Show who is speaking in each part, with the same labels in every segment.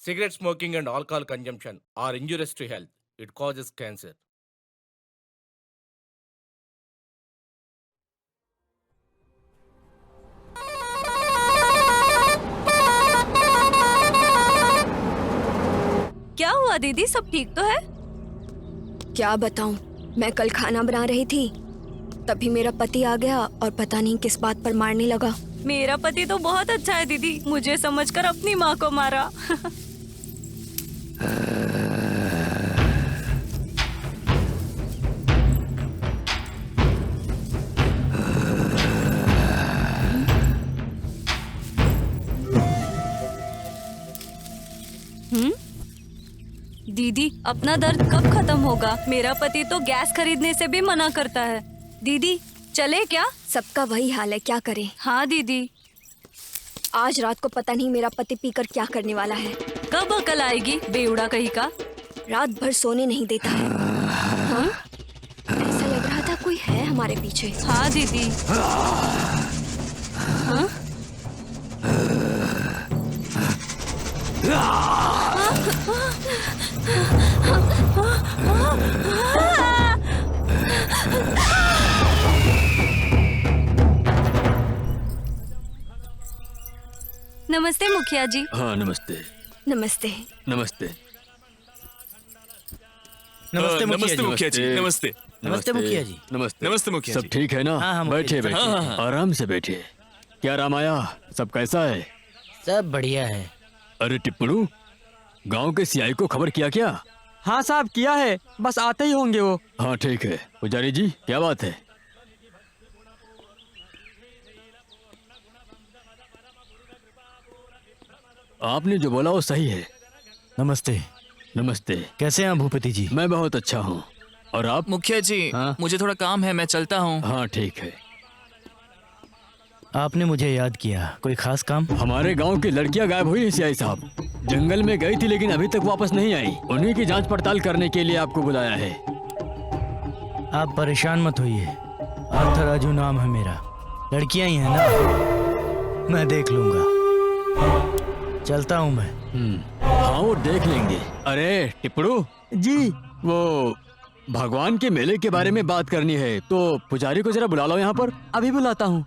Speaker 1: Cigarette smoking and alcohol consumption are injurious to health. It causes cancer.
Speaker 2: क्या हुआ दीदी, सब ठीक तो है?
Speaker 3: क्या बताऊं, मैं कल खाना बना रही थी, तभी मेरा पति आ गया और पता नहीं किस बात पर मारने लगा।
Speaker 2: मेरा पति तो बहुत अच्छा है दीदी, मुझे समझकर अपनी माँ को मारा। दीदी, अपना दर्द कब खत्म होगा? मेरा पति तो गैस खरीदने से भी मना करता है। दीदी चले क्या?
Speaker 3: सबका वही हाल है, क्या करें।
Speaker 2: हाँ दीदी।
Speaker 3: आज रात को पता नहीं मेरा पति पीकर क्या करने वाला है।
Speaker 2: कब अकल आएगी बेउड़ा कहीं का।
Speaker 3: रात भर सोने नहीं देता है। हाँ? ऐसा लग रहा था कोई है हमारे पीछे।
Speaker 2: हाँ दीदी। हाँ? नमस्ते मुखिया जी।
Speaker 4: हाँ नमस्ते।
Speaker 3: नमस्ते।
Speaker 4: नमस्ते।
Speaker 5: नमस्ते मुखिया जी।
Speaker 4: नमस्ते।
Speaker 5: नमस्ते मुखिया जी।
Speaker 4: नमस्ते।
Speaker 5: नमस्ते मुखिया
Speaker 4: सब
Speaker 5: जी।
Speaker 4: ठीक है ना?
Speaker 5: हाँ, हाँ, मुखिया
Speaker 4: बैठे
Speaker 5: जी।
Speaker 4: बैठे
Speaker 5: हाँ, हाँ, हाँ।
Speaker 4: आराम से बैठे। क्या रामाया, सब कैसा है?
Speaker 5: सब बढ़िया है।
Speaker 4: अरे टिप्पणू, गांव के सीआई को खबर किया क्या?
Speaker 6: हाँ साहब, किया है, बस आते ही होंगे वो।
Speaker 4: हाँ ठीक है। पुजारी जी क्या बात है? आपने जो बोला वो सही है।
Speaker 5: नमस्ते।
Speaker 4: नमस्ते।
Speaker 5: कैसे हैं भूपति जी?
Speaker 4: मैं बहुत अच्छा हूँ। और आप?
Speaker 7: मुखिया जी,
Speaker 4: हाँ?
Speaker 7: मुझे थोड़ा काम है, मैं चलता हूँ।
Speaker 4: हाँ ठीक है।
Speaker 5: आपने मुझे याद किया, कोई खास काम?
Speaker 4: हमारे गांव की लड़कियां गायब हुई है सीआई साहब। जंगल में गई थी लेकिन अभी तक वापस नहीं आई। उन्हीं की जांच पड़ताल करने के लिए आपको बुलाया है।
Speaker 5: आप परेशान मत होइए, आर्थराजू नाम है मेरा। लड़कियां ही हैं ना, मैं देख लूंगा। चलता हूँ मैं।
Speaker 4: हाँ वो देख लेंगे। अरे टिप्पणू
Speaker 6: जी।
Speaker 4: वो भगवान के मेले के बारे में बात करनी है, तो पुजारी को जरा बुला लो यहाँ पर।
Speaker 6: अभी बुलाता हूँ।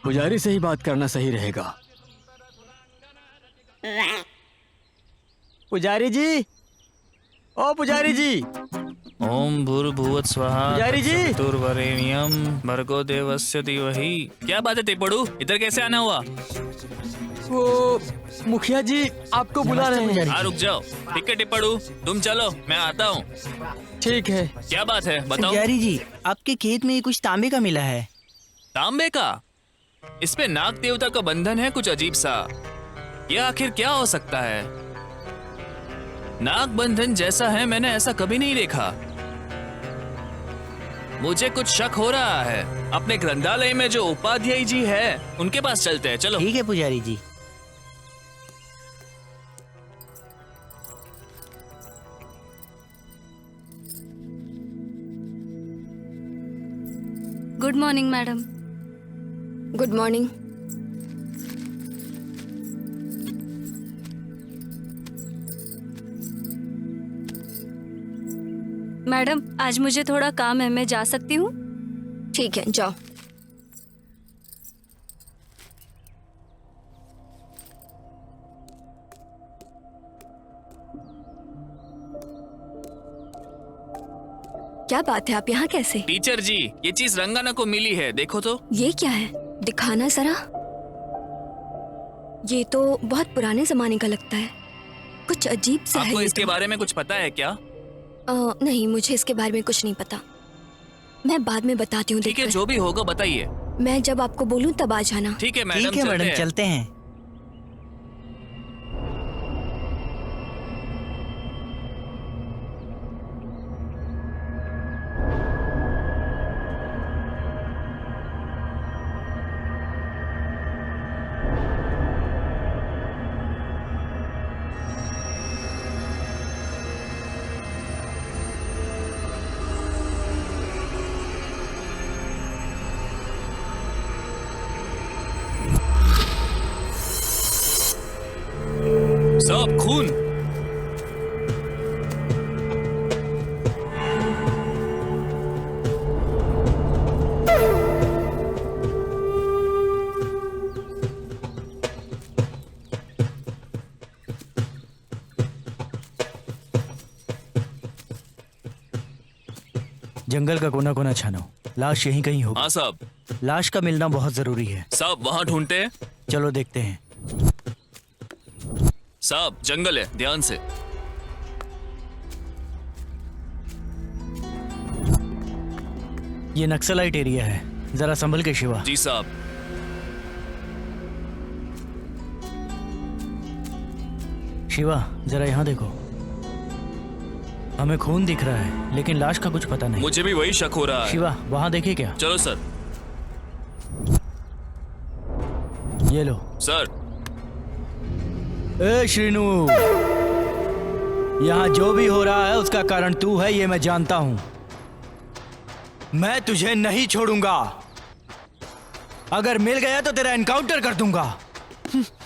Speaker 4: पुजारी से ही बात करना सही रहेगा।
Speaker 6: पुजारी जी, ओ पुजारी जी।
Speaker 7: ओम भूर्भुवः स्वाहा
Speaker 6: पुजारी जी।
Speaker 7: चतुर्वरेण्यम भर्गो देवस्य धीमहि। क्या बात है टिप्पणू, इधर कैसे आना हुआ?
Speaker 6: वो मुखिया जी आपको बुला रहे हैं।
Speaker 7: हाँ रुक जाओ। ठीक है टिप्पणू, तुम चलो, मैं आता हूँ।
Speaker 6: ठीक है।
Speaker 7: क्या बात है बताओ।
Speaker 8: पुजारी जी, आपके खेत में कुछ तांबे का मिला है।
Speaker 7: तांबे का? इस पे नाग देवता का बंधन है कुछ अजीब सा। ये आखिर क्या हो सकता है? नाग बंधन जैसा है मैंने ऐसा कभी नहीं देखा। मुझे कुछ शक हो रहा है। अपने ग्रंथालय में जो उपाध्याय जी है उनके पास चलते हैं, चलो।
Speaker 8: ठीक है पुजारी जी।
Speaker 2: Good morning madam.
Speaker 3: Good morning.
Speaker 2: Madam आज मुझे थोड़ा काम है, मैं जा सकती हूँ?
Speaker 3: ठीक है, जाओ। क्या बात है, आप यहाँ कैसे?
Speaker 7: टीचर जी, ये चीज रंगाना को मिली है, देखो तो।
Speaker 3: ये क्या है, दिखाना जरा। ये तो बहुत पुराने जमाने का लगता है, कुछ अजीब सा है।
Speaker 7: आपको
Speaker 3: ये
Speaker 7: इसके
Speaker 3: तो।
Speaker 7: बारे में कुछ पता है क्या?
Speaker 3: नहीं, मुझे इसके बारे में कुछ नहीं पता। मैं बाद में बताती हूँ।
Speaker 7: ठीक है,
Speaker 3: देखकर।
Speaker 7: जो भी होगा बताइए।
Speaker 3: मैं जब आपको बोलूँ तब आ जाना।
Speaker 7: ठीक है मैडम,
Speaker 8: ठीक है मैडम, चलते हैं।
Speaker 7: साहब खून।
Speaker 5: जंगल का कोना कोना छानो, लाश यहीं कहीं होगी।
Speaker 7: हाँ साहब।
Speaker 5: लाश का मिलना बहुत जरूरी है।
Speaker 7: साहब वहाँ ढूंढते हैं।
Speaker 5: चलो देखते हैं।
Speaker 7: साहब जंगल है, ध्यान से।
Speaker 5: ये नक्सलाइट एरिया है, जरा संभल के शिवा।
Speaker 7: जी साहब।
Speaker 5: शिवा जरा यहाँ देखो, हमें खून दिख रहा है लेकिन लाश का कुछ पता नहीं।
Speaker 7: मुझे भी वही शक हो रहा है।
Speaker 5: शिवा वहाँ देखे क्या?
Speaker 7: चलो सर।
Speaker 5: ये लो।
Speaker 7: सर।
Speaker 5: ए श्रीनु, यहाँ जो भी हो रहा है उसका कारण तू है, ये मैं जानता हूँ। मैं तुझे नहीं छोड़ूंगा। अगर मिल गया तो तेरा एनकाउंटर कर दूंगा।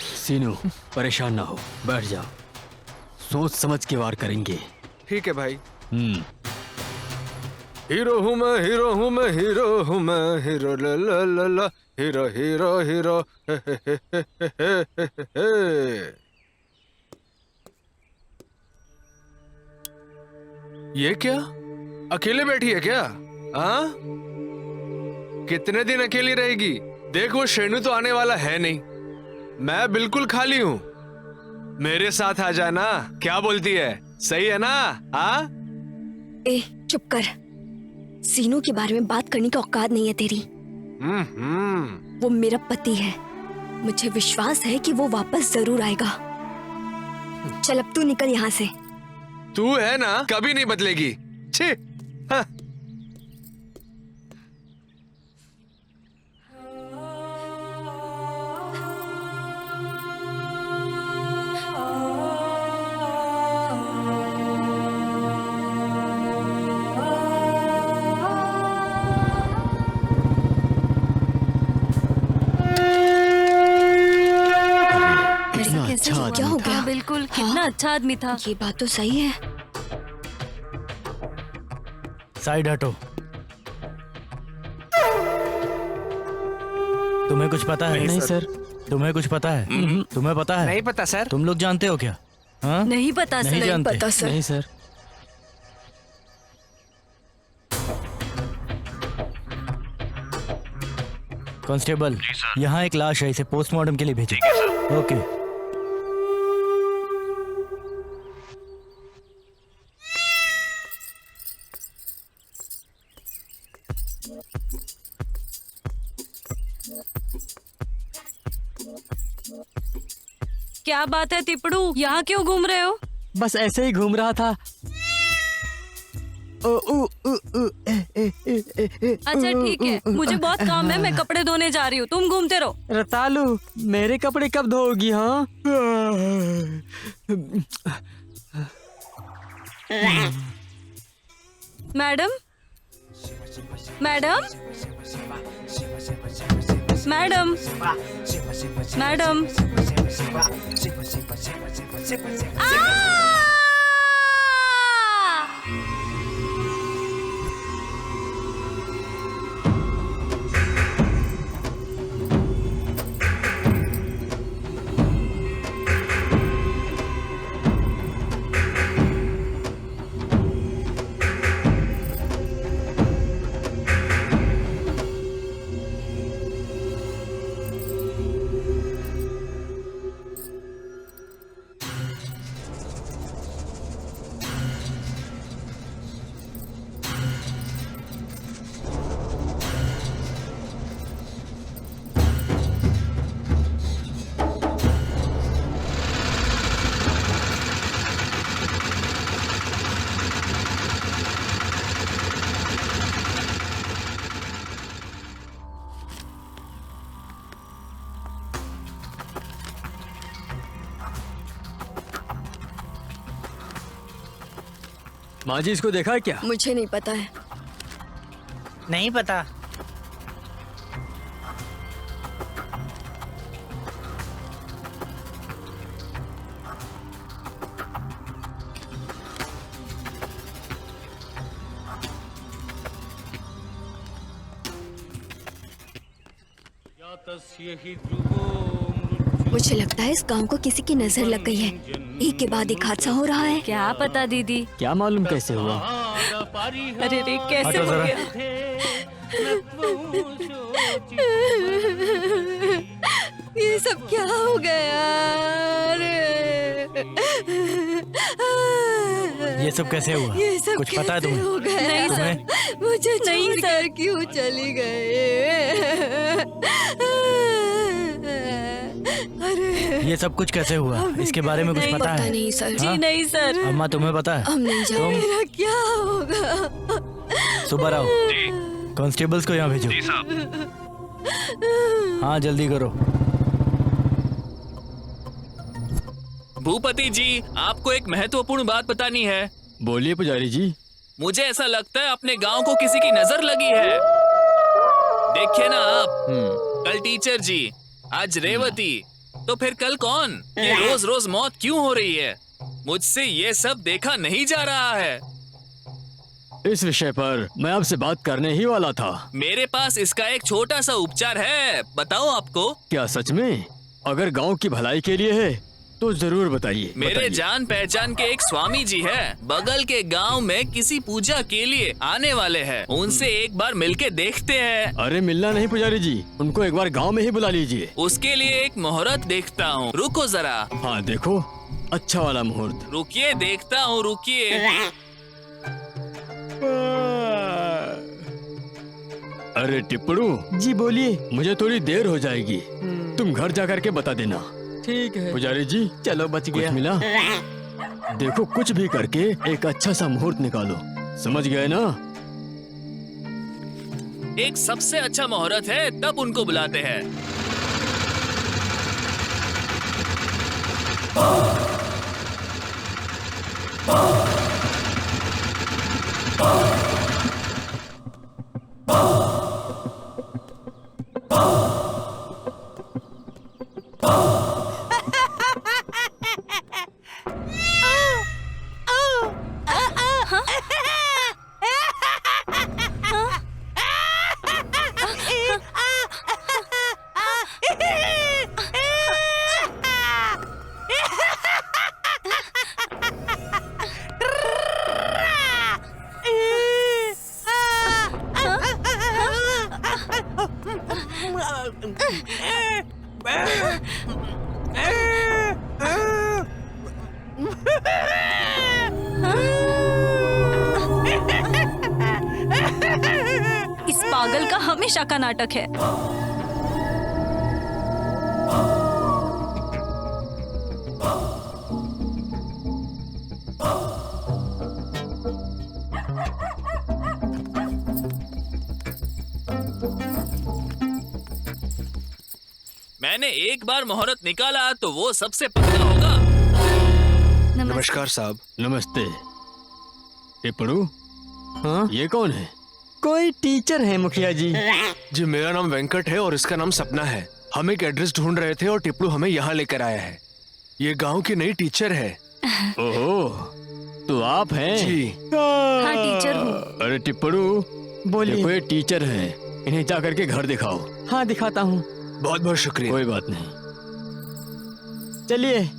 Speaker 4: सीनू परेशान ना हो, बैठ जाओ, सोच समझ के वार करेंगे।
Speaker 6: ठीक है भाई।
Speaker 9: हीरो हूँ मैं, हीरो हूँ मैं, हीरो हूँ मैं, हीरो ला ला ला ला, हीरो हीरो हीरो हे हे हे हे हे हे हे। ये क्या अकेले बैठी है क्या? हाँ, कितने दिन अकेली रहेगी? देख वो शेनू तो आने वाला है नहीं, मैं बिल्कुल खाली हूँ। मेरे साथ आ जाना, क्या बोलती है? सही है ना? हाँ?
Speaker 3: ए चुप कर, सीनू के बारे में बात करने की औकात नहीं है तेरी। वो मेरा पति है, मुझे विश्वास है कि वो वापस जरूर आएगा। चल अब तू निकल यहाँ से।
Speaker 9: तू है ना, कभी नहीं बदलेगी। छी। हाँ।
Speaker 3: कैसे क्या हो गया?
Speaker 2: बिल्कुल, कितना अच्छा आदमी था।
Speaker 3: ये बात तो सही है।
Speaker 5: साइड हटो। तुम्हें कुछ पता है?
Speaker 4: नहीं सर।
Speaker 5: तुम्हें कुछ पता है? तुम्हें पता है?
Speaker 6: नहीं पता सर।
Speaker 5: तुम लोग जानते हो क्या? हाँ?
Speaker 2: नहीं पता
Speaker 5: नहीं
Speaker 2: सर।
Speaker 5: जानते।
Speaker 3: पता सर।
Speaker 4: नहीं सर।
Speaker 5: कांस्टेबल, यहाँ एक लाश है, इसे पोस्टमार्टम के लिए भेजो। ओके।
Speaker 2: क्या बात है तिपड़ू, यहाँ क्यों घूम रहे हो?
Speaker 4: बस ऐसे ही घूम रहा था।
Speaker 2: अच्छा ठीक है, मुझे बहुत काम है, मैं कपड़े धोने जा रही हूँ, तुम घूमते रहो।
Speaker 4: रतालू, मेरे कपड़े कब धोगी? हाँ,
Speaker 2: मैडम, मैडम, मैडम, मैडम।
Speaker 4: माँ जी इसको देखा है क्या?
Speaker 3: मुझे नहीं पता है।
Speaker 8: नहीं पता।
Speaker 3: मुझे लगता है इस गांव को किसी की नजर लग गई है। एक के बाद एक हादसा हो रहा है।
Speaker 2: क्या पता दीदी।
Speaker 4: क्या मालूम कैसे हुआ?
Speaker 2: अरे रे कैसे
Speaker 5: हटो
Speaker 2: हो
Speaker 5: जरा।
Speaker 2: गया?
Speaker 3: ये सब क्या हो गया?
Speaker 5: ये सब कैसे हुआ?
Speaker 3: ये सब
Speaker 5: कुछ पता है
Speaker 3: कैसे
Speaker 5: तुम्हें?
Speaker 3: हो गया?
Speaker 2: नहीं
Speaker 5: तुम्हें?
Speaker 3: मुझे नहीं सर, क्यों चली गए? अरे
Speaker 5: ये सब कुछ कैसे हुआ? इसके बारे में कुछ
Speaker 2: नहीं,
Speaker 5: पता
Speaker 3: पता
Speaker 5: है?
Speaker 3: नहीं सर।
Speaker 5: हाँ?
Speaker 2: नहीं सर।
Speaker 5: अम्मा तुम्हें पता है?
Speaker 3: हम नहीं जानते। मेरा क्या होगा?
Speaker 5: सुबह आओ, कांस्टेबल्स को यहाँ भेजो। हाँ जल्दी करो।
Speaker 7: भूपति जी, आपको एक महत्वपूर्ण बात बतानी है।
Speaker 4: बोलिए पुजारी जी।
Speaker 7: मुझे ऐसा लगता है अपने गांव को किसी की नजर लगी है। देखिए ना आप, कल टीचर जी, आज रेवती, तो फिर कल कौन? ये रोज रोज मौत क्यों हो रही है? मुझसे ये सब देखा नहीं जा रहा है।
Speaker 4: इस विषय पर मैं आपसे बात करने ही वाला था।
Speaker 7: मेरे पास इसका एक छोटा सा उपचार है, बताओ आपको।
Speaker 4: क्या सच में? अगर गांव की भलाई के लिए है तो जरूर बताइए।
Speaker 7: मेरे
Speaker 4: बताइए।
Speaker 7: जान पहचान के एक स्वामी जी हैं, बगल के गांव में किसी पूजा के लिए आने वाले हैं। उनसे एक बार मिलके देखते हैं।
Speaker 4: अरे मिलना नहीं पुजारी जी, उनको एक बार गांव में ही बुला लीजिए।
Speaker 7: उसके लिए एक मुहूर्त देखता हूँ, रुको जरा।
Speaker 4: हाँ देखो, अच्छा वाला मुहूर्त।
Speaker 7: रुकिए, देखता हूँ, रुकिए।
Speaker 4: अरे टिप्पड़ू
Speaker 6: जी बोलिए।
Speaker 4: मुझे थोड़ी देर हो जाएगी, तुम घर जा करके बता देना।
Speaker 6: ठीक है।
Speaker 4: पुजारी जी
Speaker 6: चलो बच
Speaker 4: कुछ
Speaker 6: गया।
Speaker 4: मिला? देखो कुछ भी करके एक अच्छा सा मुहूर्त निकालो, समझ गए ना?
Speaker 7: एक सबसे अच्छा मुहूर्त है, तब उनको बुलाते हैं।
Speaker 2: इस पागल का हमेशा का नाटक है।
Speaker 7: मैंने एक बार मुहूर्त निकाला तो वो सबसे पक्का होगा।
Speaker 9: नमस्कार साहब।
Speaker 4: नमस्ते। टिप्पड़ू,
Speaker 6: हाँ?
Speaker 4: ये कौन है?
Speaker 6: कोई टीचर है मुखिया जी।
Speaker 9: जी मेरा नाम वेंकट है और इसका नाम सपना है। हम एक एड्रेस ढूंढ रहे थे और टिप्पू हमें यहाँ लेकर आया है। ये गांव की नई टीचर है।
Speaker 4: ओहो, तो आप हैं?
Speaker 9: जी
Speaker 2: हाँ टीचर हूँ।
Speaker 4: अरे टिप्पड़ू,
Speaker 6: बोलिए।
Speaker 4: देखो ये टीचर है, इन्हें जा करके घर दिखाओ।
Speaker 6: हाँ दिखाता हूँ।
Speaker 9: बहुत बहुत शुक्रिया।
Speaker 4: कोई बात नहीं।
Speaker 6: चलिए।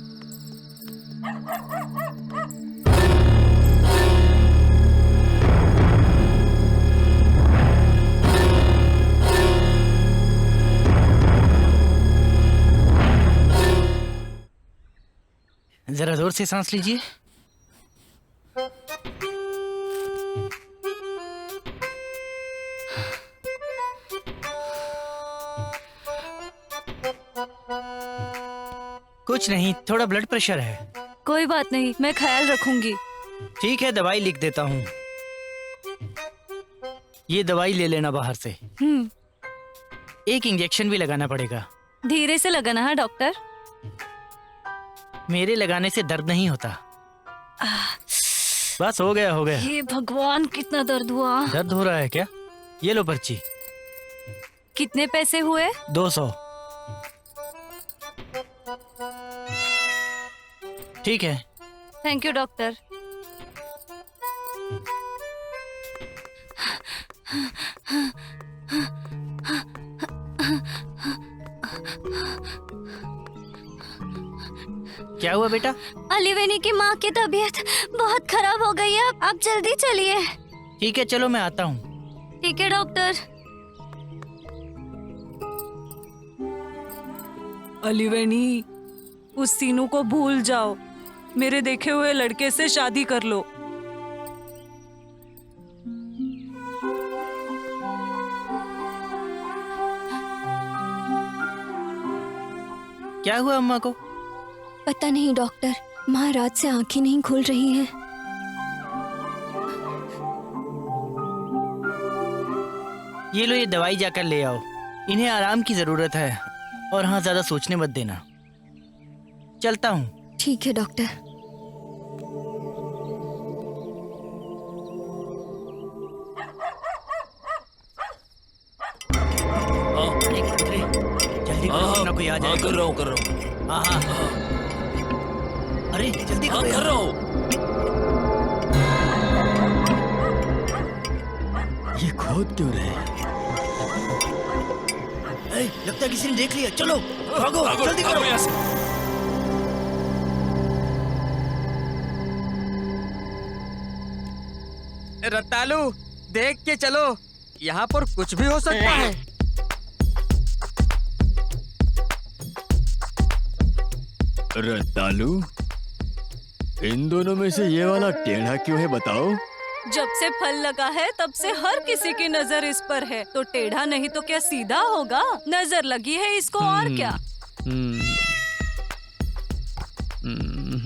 Speaker 5: जरा जोर से सांस लीजिए। कुछ नहीं, थोड़ा ब्लड प्रेशर है।
Speaker 2: कोई बात नहीं, मैं ख्याल रखूंगी।
Speaker 5: ठीक है, दवाई लिख देता हूँ। ये दवाई ले लेना बाहर से। एक इंजेक्शन भी लगाना पड़ेगा।
Speaker 2: धीरे से लगाना है डॉक्टर।
Speaker 5: मेरे लगाने से दर्द नहीं होता। बस हो गया हो गया।
Speaker 2: हे भगवान, कितना दर्द हुआ।
Speaker 5: दर्द हो रहा है क्या? ये लो पर्ची।
Speaker 2: कितने पैसे हुए?
Speaker 5: 200। ठीक है।
Speaker 2: Thank you doctor.
Speaker 8: क्या हुआ बेटा?
Speaker 2: अलीवेनी की माँ की तबीयत बहुत खराब हो गई है, आप जल्दी चलिए।
Speaker 8: ठीक है चलो मैं आता हूँ।
Speaker 2: ठीक है डॉक्टर।
Speaker 10: अलीवेनी, उस सीनू को भूल जाओ, मेरे देखे हुए लड़के से शादी कर लो।
Speaker 8: क्या हुआ अम्मा को?
Speaker 3: पता नहीं डॉक्टर, माँ रात से आंखें नहीं खुल रही हैं।
Speaker 8: ये लो, ये दवाई जाकर ले आओ। इन्हें आराम की जरूरत है और हाँ, ज्यादा सोचने मत देना। चलता हूँ।
Speaker 3: ठीक है डॉक्टर।
Speaker 8: अरे जल्दी करो, वरना कोई आ जाए।
Speaker 7: कर रहा हूँ।
Speaker 8: हाँ हाँ। अरे जल्दी करो
Speaker 7: कर
Speaker 8: यार।
Speaker 7: रहा हूँ।
Speaker 4: ये खोद क्यों रहे?
Speaker 8: लगता है किसी ने देख लिया। चलो भागो, जल्दी करो।
Speaker 7: यहाँ से।
Speaker 6: रतालू, देख के चलो, यहाँ पर कुछ भी हो सकता है।
Speaker 4: रतालू, इन दोनों में से ये वाला टेढ़ा क्यों है बताओ?
Speaker 10: जब से फल लगा है तब से हर किसी की नजर इस पर है, तो टेढ़ा नहीं तो क्या सीधा होगा? नजर लगी है इसको, और क्या।
Speaker 4: हम्म, हम्म,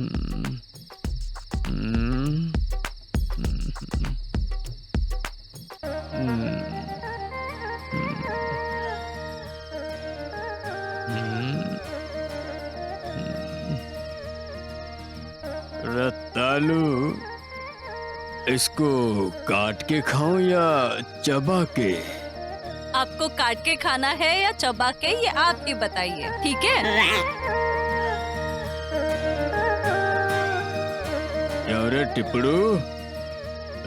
Speaker 4: हम्म, रतालू, इसको काट के खाऊं या चबा के?
Speaker 10: आपको काट के खाना है या चबा के, ये आप ही बताइए, ठीक है?
Speaker 4: अरे टिपड़ू,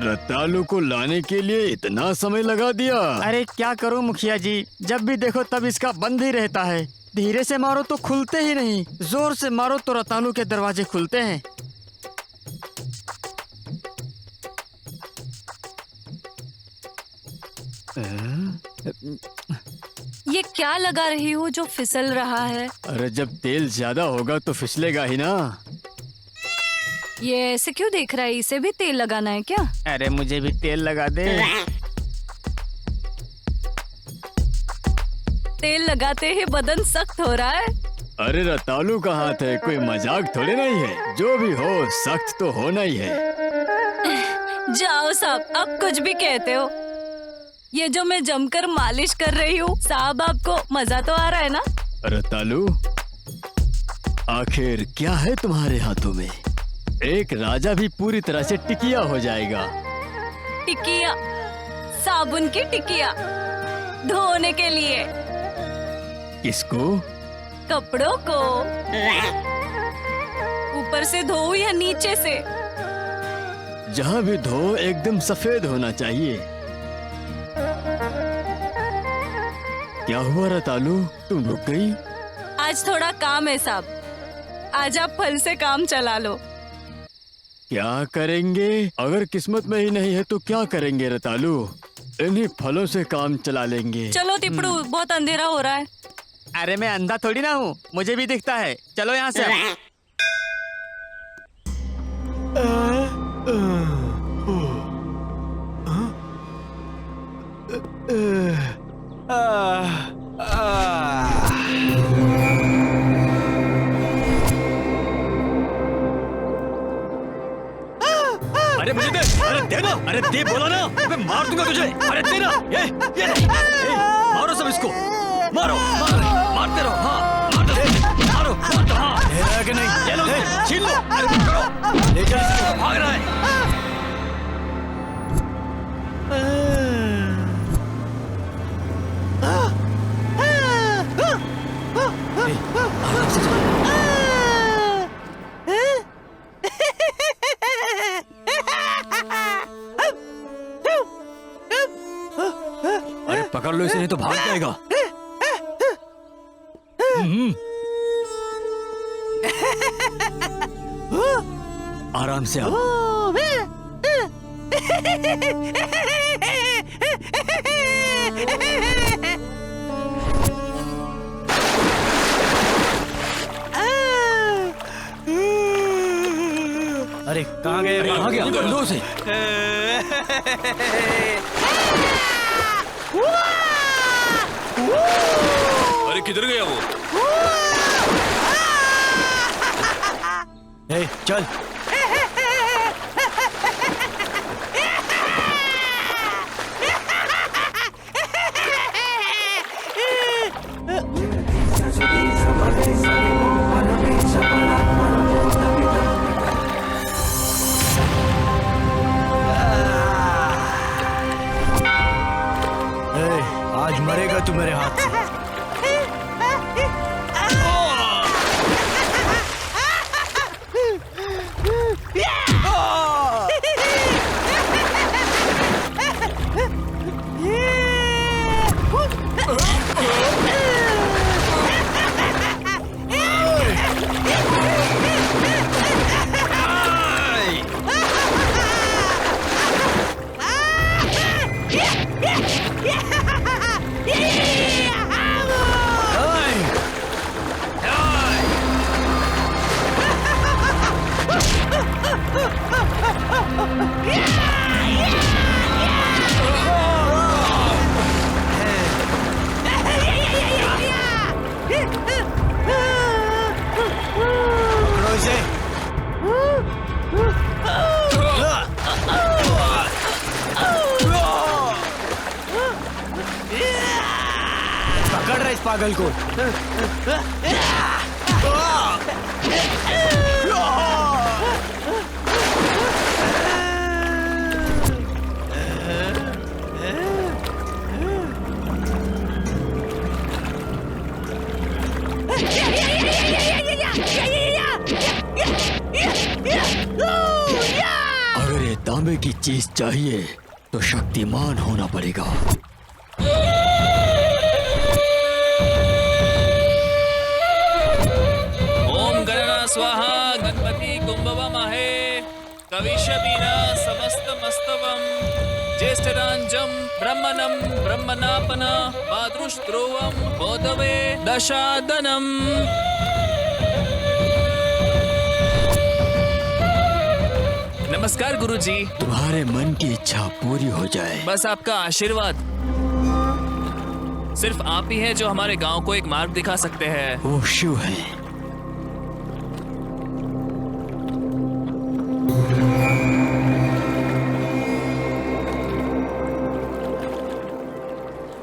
Speaker 4: रतालू को लाने के लिए इतना समय लगा दिया।
Speaker 6: अरे क्या करूं मुखिया जी, जब भी देखो तब इसका बंद ही रहता है। धीरे से मारो तो खुलते ही नहीं, जोर से मारो तो रतालू के दरवाजे खुलते हैं।
Speaker 10: ये क्या लगा रही हो जो फिसल रहा है?
Speaker 4: अरे जब तेल ज्यादा होगा तो फिसलेगा ही ना।
Speaker 10: ये ऐसे क्यों देख रहा है? इसे भी तेल लगाना है क्या?
Speaker 6: अरे मुझे भी तेल लगा दे।
Speaker 10: तेल लगाते ही बदन सख्त हो रहा है।
Speaker 4: अरे रतालू का हाथ है, कोई मजाक थोड़े नहीं है। जो भी हो सख्त तो होना ही है।
Speaker 10: जाओ साहब, आप कुछ भी कहते हो। ये जो मैं जमकर मालिश कर रही हूँ, साहब आपको मजा तो आ रहा है ना?
Speaker 4: रतालू, आखिर क्या है तुम्हारे हाथों में? एक राजा भी पूरी तरह से टिकिया हो जाएगा।
Speaker 10: टिकिया? साबुन की टिकिया धोने के लिए।
Speaker 4: किसको?
Speaker 10: कपड़ों को। ऊपर से धो या नीचे से?
Speaker 4: जहाँ भी धो एकदम सफेद होना चाहिए। क्या हुआ रतालू, तुम रुक गई?
Speaker 10: आज थोड़ा काम है साहब, आज आप फल से काम चला लो।
Speaker 4: क्या करेंगे? अगर किस्मत में ही नहीं है तो क्या करेंगे रतालू? इन्हीं फलों से काम चला लेंगे।
Speaker 10: चलो तिपड़ू, बहुत अंधेरा हो रहा है।
Speaker 6: अरे मैं अंधा थोड़ी ना हूँ, मुझे भी दिखता है। चलो यहाँ से।
Speaker 4: अरे मुझे दे, अरे दे दो, अरे दे बोला ना, मैं मार दूंगा तुझे। अरे दे ना, ये मारो सब इसको, मारो मारो, मारते रहो। हाँ मार दो, मारो मार दो। हाँ है कि नहीं? ये लो, छीन लो, अरे करो, ले चल इसको, भाग रहा है। अरे पकड़ लो इसे, नहीं तो भाग जाएगा। आराम से आओ।
Speaker 5: अरे कहाँ गए?
Speaker 4: कहाँ गया? दो से।
Speaker 7: अरे किधर गया वो?
Speaker 5: ए, चल। ए, आज मरेगा तू मेरे हाथ से। पकड़ो इसे। पकड़ रहा इस पागल को।
Speaker 4: अगर ये तांबे की चीज चाहिए तो शक्तिमान होना पड़ेगा।
Speaker 7: ओम गणना स्वाहा गणपति कुंभवमहे कविशबीना समस्त मस्तवम ज्येष्ठरांजम ब्रह्मणं ब्रह्मणापन मातृस्त्रोवम बोधवे दशादनम। नमस्कार गुरुजी।
Speaker 4: तुम्हारे मन की इच्छा पूरी हो जाए।
Speaker 7: बस आपका आशीर्वाद। सिर्फ आप ही हैं जो हमारे गांव को एक मार्ग दिखा सकते हैं।
Speaker 4: वो शिव है।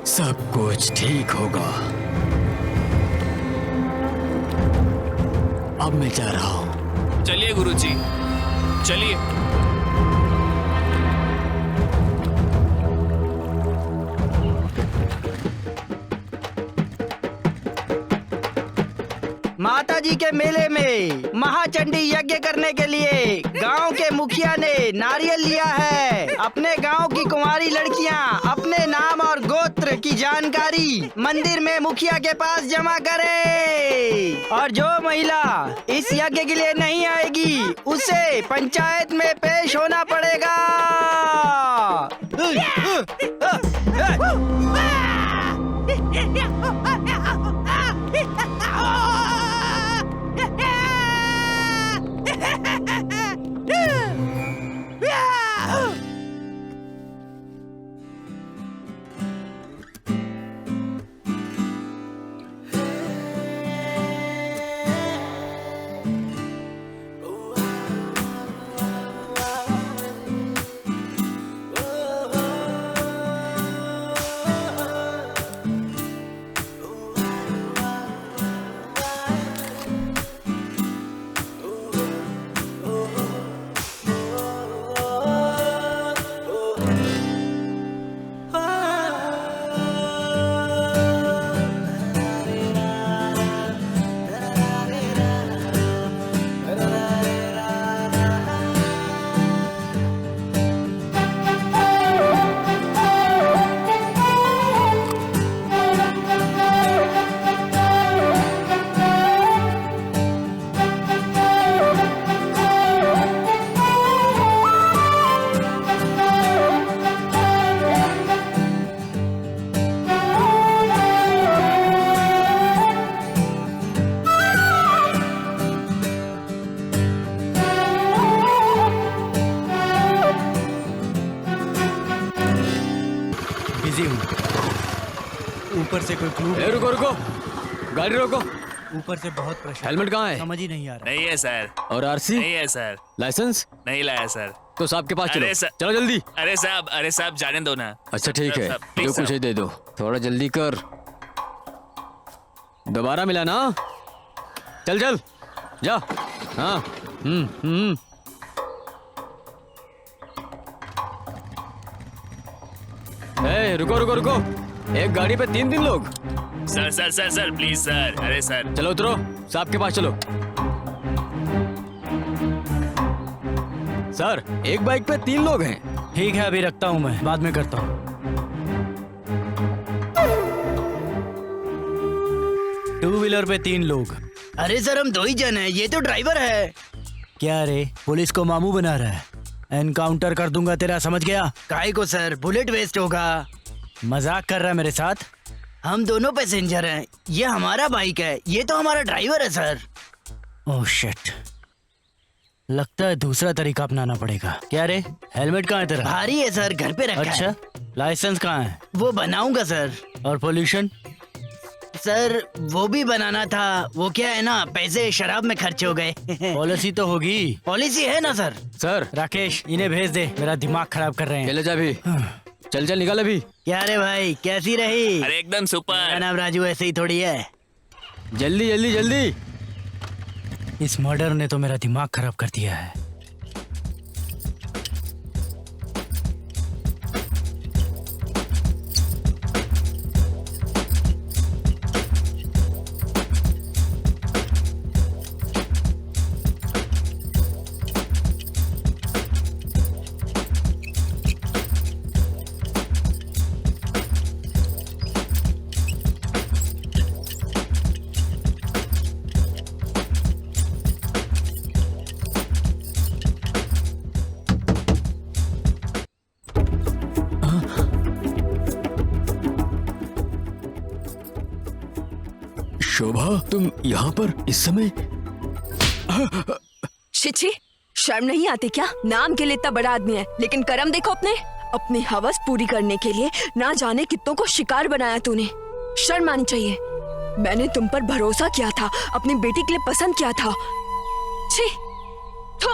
Speaker 4: सब कुछ ठीक होगा। अब मैं जा रहा हूँ।
Speaker 7: चलिए गुरुजी, चलिए।
Speaker 8: माता जी के मेले में महाचंडी यज्ञ करने के लिए गांव के मुखिया ने नारियल लिया है। अपने गांव की कुंवारी लड़कियां अपने नाम और गोत्र की जानकारी मंदिर में मुखिया के पास जमा करे, और जो महिला इस यज्ञ के लिए नहीं आएगी उसे पंचायत में पेश होना पड़ेगा।
Speaker 5: ऊपर से कोई क्लू?
Speaker 4: रुको रुको, गाड़ी रोको।
Speaker 5: ऊपर से बहुत प्रेशर।
Speaker 4: हेलमेट कहाँ है?
Speaker 5: समझ ही नहीं आ रहा।
Speaker 7: नहीं है सर,
Speaker 4: और आरसी?
Speaker 7: नहीं है सर,
Speaker 4: लाइसेंस?
Speaker 7: नहीं लाया सर।
Speaker 4: तो साहब के पास चलो।
Speaker 7: अरे सर-
Speaker 4: चलो जल्दी।
Speaker 7: अरे साहब जाने दो ना।
Speaker 4: अच्छा ठीक है,
Speaker 7: साहब,
Speaker 4: जो
Speaker 7: प्लीज
Speaker 4: कुछ है दे दो, थोड़ा जल्दी कर। दोबारा मिला ना? चल चल जा। हाँ रुको रुको रुको, एक गाड़ी पे 3 लोग।
Speaker 7: सर प्लीज सर, अरे सर।
Speaker 4: चलो उतरो, साहब के पास चलो। सर एक बाइक पे 3 लोग हैं।
Speaker 5: ठीक है, अभी रखता हूँ मैं, बाद में करता हूँ। टू व्हीलर पे 3 लोग।
Speaker 8: अरे सर हम 2 ही जन हैं, ये तो ड्राइवर है।
Speaker 5: क्या रे, पुलिस को मामू बना रहा है? एनकाउंटर कर दूंगा तेरा, समझ गया?
Speaker 8: काहे को सर, बुलेट वेस्ट होगा।
Speaker 5: मजाक कर रहा है मेरे साथ?
Speaker 8: हम दोनों पैसेंजर हैं, ये हमारा बाइक है, ये तो हमारा ड्राइवर है सर।
Speaker 5: ओह शिट, लगता है दूसरा तरीका अपनाना पड़ेगा। क्या रे, हेलमेट कहाँ है तेरा?
Speaker 8: भारी है सर, घर पे रखा है।
Speaker 5: अच्छा, लाइसेंस कहाँ है?
Speaker 8: वो बनाऊंगा सर।
Speaker 5: और पोल्यूशन?
Speaker 8: सर वो भी बनाना था, वो क्या है ना, पैसे शराब में खर्च हो गए।
Speaker 5: पॉलिसी तो होगी।
Speaker 8: पॉलिसी है ना सर।
Speaker 4: सर
Speaker 5: राकेश, इन्हें भेज दे, मेरा दिमाग खराब कर रहे हैं।
Speaker 4: चले जा अभी, चल चल निकल अभी।
Speaker 8: क्या रे भाई, कैसी रही?
Speaker 7: अरे एकदम
Speaker 8: मेरा
Speaker 7: सुपर।
Speaker 8: नाम राजू ऐसे ही थोड़ी है।
Speaker 4: जल्दी जल्दी जल्दी।
Speaker 5: इस मर्डर ने तो मेरा दिमाग खराब कर दिया है।
Speaker 4: शोभा, तुम यहाँ पर इस समय?
Speaker 3: छिछी, शर्म नहीं आती क्या? नाम के लिए इतना बड़ा आदमी है, लेकिन कर्म देखो अपनी हवस पूरी करने के लिए ना जाने कितनों को शिकार बनाया तूने। शर्म आनी चाहिए। मैंने तुम पर भरोसा किया था, अपनी बेटी के लिए पसंद किया था। छी, थू।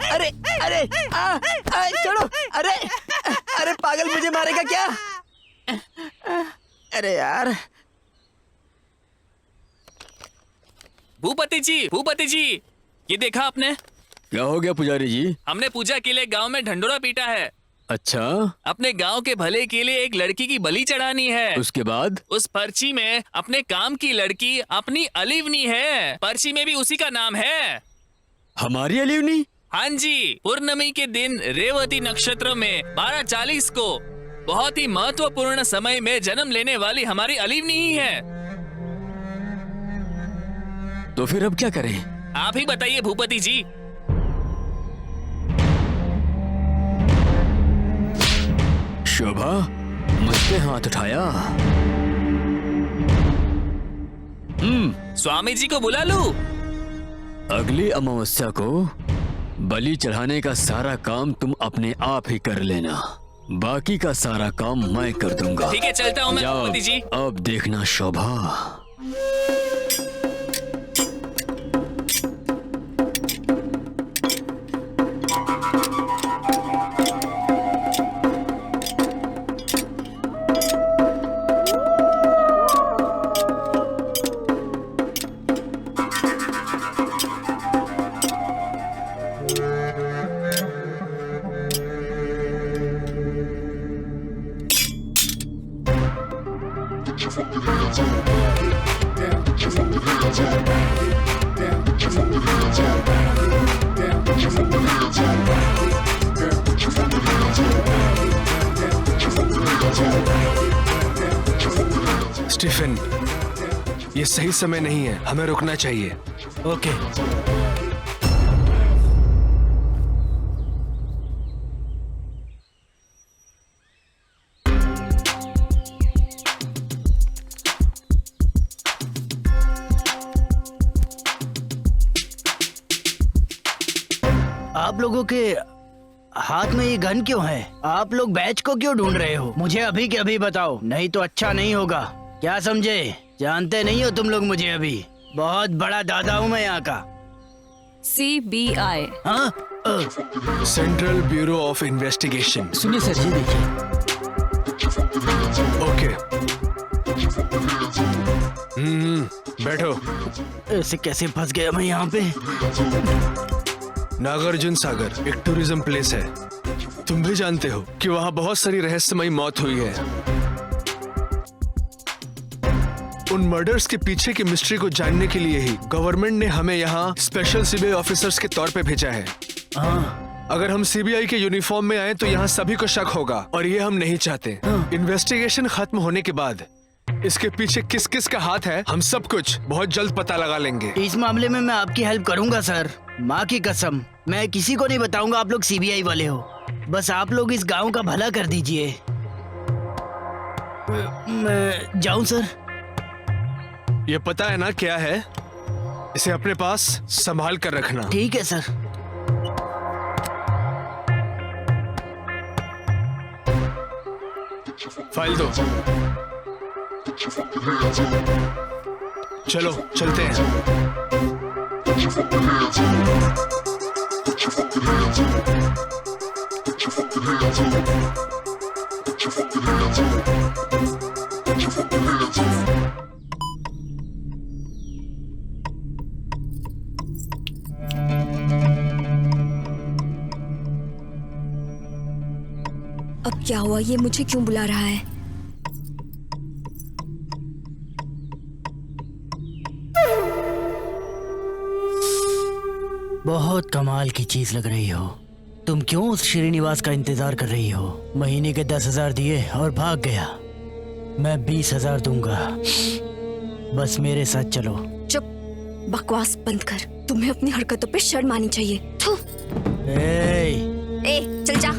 Speaker 8: अरे अरे छोड़ो। अरे अरे पागल, मुझे मारेगा क्या? अरे यार।
Speaker 7: भूपति जी, ये देखा आपने?
Speaker 4: क्या हो गया पुजारी जी?
Speaker 7: हमने पूजा के लिए गांव में ढंडोरा पीटा है।
Speaker 4: अच्छा,
Speaker 7: अपने गांव के भले के लिए एक लड़की की बलि चढ़ानी है।
Speaker 4: उसके बाद?
Speaker 7: उस पर्ची में अपने काम की लड़की अपनी अलीवनी है। पर्ची में भी उसी का नाम है।
Speaker 4: हमारी अलीवनी?
Speaker 7: हाँ जी, पूर्णमी के दिन रेवती नक्षत्र में 12:40 को बहुत ही महत्वपूर्ण समय में जन्म लेने वाली हमारी अलीवनी ही है।
Speaker 4: तो फिर अब क्या करें?
Speaker 7: आप ही बताइए भूपति जी।
Speaker 4: शोभा, मुझ पे हाथ उठाया।
Speaker 7: स्वामी जी को बुला लूं?
Speaker 4: अगली अमावस्या को बलि चढ़ाने का सारा काम तुम अपने आप ही कर लेना, बाकी का सारा काम मैं कर दूंगा।
Speaker 7: ठीक है, चलता हूँ मैं
Speaker 4: जाओ,
Speaker 7: भूपति जी।
Speaker 4: अब देखना शोभा।
Speaker 9: स्टीफन, ये सही समय नहीं है, हमें रुकना चाहिए।
Speaker 5: ओके। आप लोगों के हाथ में ये गन क्यों है? आप लोग बैच को क्यों ढूंढ रहे हो? मुझे अभी के अभी बताओ, नहीं तो अच्छा नहीं होगा। क्या समझे? जानते नहीं हो तुम लोग मुझे अभी। बहुत बड़ा दादा हूँ मैं यहाँ का।
Speaker 2: CBI।
Speaker 5: हाँ?
Speaker 9: Central bureau of investigation.
Speaker 5: सुनिए सर जी, देखिए।
Speaker 9: ओके। बैठो।
Speaker 5: ऐसे कैसे फंस गया मैं यहाँ पे?
Speaker 9: नागार्जुन सागर एक टूरिज्म प्लेस है। तुम भी जानते हो कि वहाँ बहुत सारी रहस्यमयी मौत हुई है। उन मर्डर्स के पीछे की मिस्ट्री को जानने के लिए ही गवर्नमेंट ने हमें यहाँ स्पेशल सीबीआई ऑफिसर्स के तौर पे भेजा है।
Speaker 5: हाँ।
Speaker 9: अगर हम सीबीआई के यूनिफॉर्म में आए तो यहाँ सभी को शक होगा और ये हम नहीं चाहते। इन्वेस्टिगेशन खत्म होने के बाद इसके पीछे किस किस का हाथ है, हम सब कुछ बहुत जल्द पता लगा लेंगे।
Speaker 5: इस मामले में मैं आपकी हेल्प करूंगा सर, माँ की कसम। मैं किसी को नहीं बताऊंगा आप लोग सीबीआई वाले हो। बस आप लोग इस गांव का भला कर दीजिए। मैं जाऊं सर?
Speaker 9: ये पता है ना क्या है? इसे अपने पास संभाल कर रखना।
Speaker 5: ठीक है सर।
Speaker 9: फाइल दो। चलो चलते हैं।
Speaker 3: अब क्या हुआ? ये मुझे क्यों बुला रहा है?
Speaker 5: बहुत कमाल की चीज लग रही हो। तुम क्यों उस श्रीनिवास का इंतजार कर रही हो? महीने के 10,000 दिए और भाग गया। मैं 20,000 दूंगा, बस मेरे साथ चलो।
Speaker 3: चुप, बकवास बंद कर। तुम्हें अपनी हरकतों पे शर्म आनी चाहिए। थू। ए, चल जा।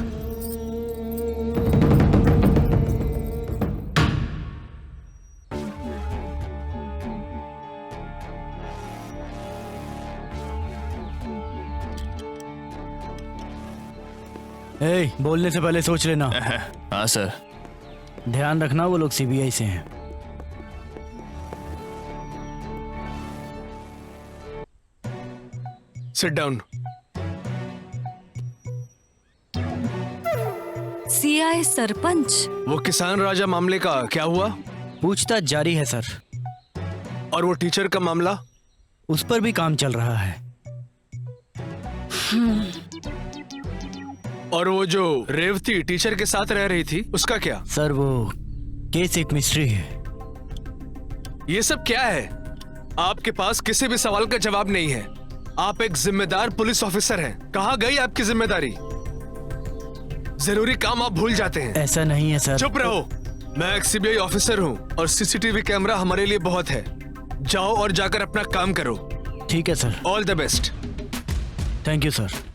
Speaker 5: बोलने से पहले सोच लेना।
Speaker 7: हाँ सर।
Speaker 5: ध्यान रखना, वो लोग सीबीआई से हैं।
Speaker 9: Sit down.
Speaker 2: CI सरपंच।
Speaker 9: वो किसान राजा मामले का क्या हुआ?
Speaker 5: पूछताछ जारी है सर।
Speaker 9: और वो टीचर का मामला?
Speaker 5: उस पर भी काम चल रहा है।
Speaker 9: और वो जो रेवती टीचर के साथ रह रही थी, उसका क्या?
Speaker 5: सर वो केस एक मिस्ट्री है।
Speaker 9: ये सब क्या है? आपके पास किसी भी सवाल का जवाब नहीं है। आप एक जिम्मेदार पुलिस ऑफिसर हैं। कहाँ गई आपकी जिम्मेदारी? जरूरी काम आप भूल जाते हैं।
Speaker 5: ऐसा नहीं है सर।
Speaker 9: चुप रहो। मैं एक सीबीआई ऑफिसर हूँ और सीसीटीवी कैमरा हमारे लिए बहुत है। जाओ और जाकर अपना काम करो।
Speaker 5: ठीक है sir.
Speaker 9: All the best.
Speaker 5: Thank you sir.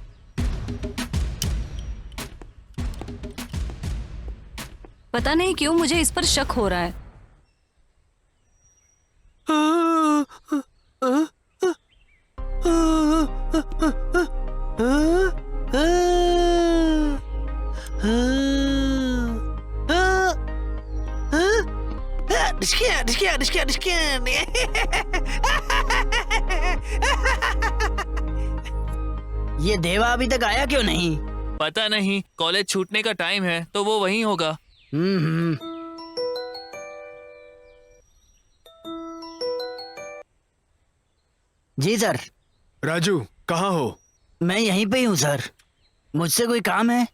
Speaker 2: पता नहीं क्यों मुझे इस पर शक हो रहा है।
Speaker 5: ये देवा अभी तक आया क्यों नहीं?
Speaker 7: पता नहीं, कॉलेज छूटने का टाइम है तो वो वहीं होगा।
Speaker 5: जी सर।
Speaker 9: राजू, कहाँ हो?
Speaker 5: मैं यहीं पे ही हूँ सर। मुझसे कोई काम है?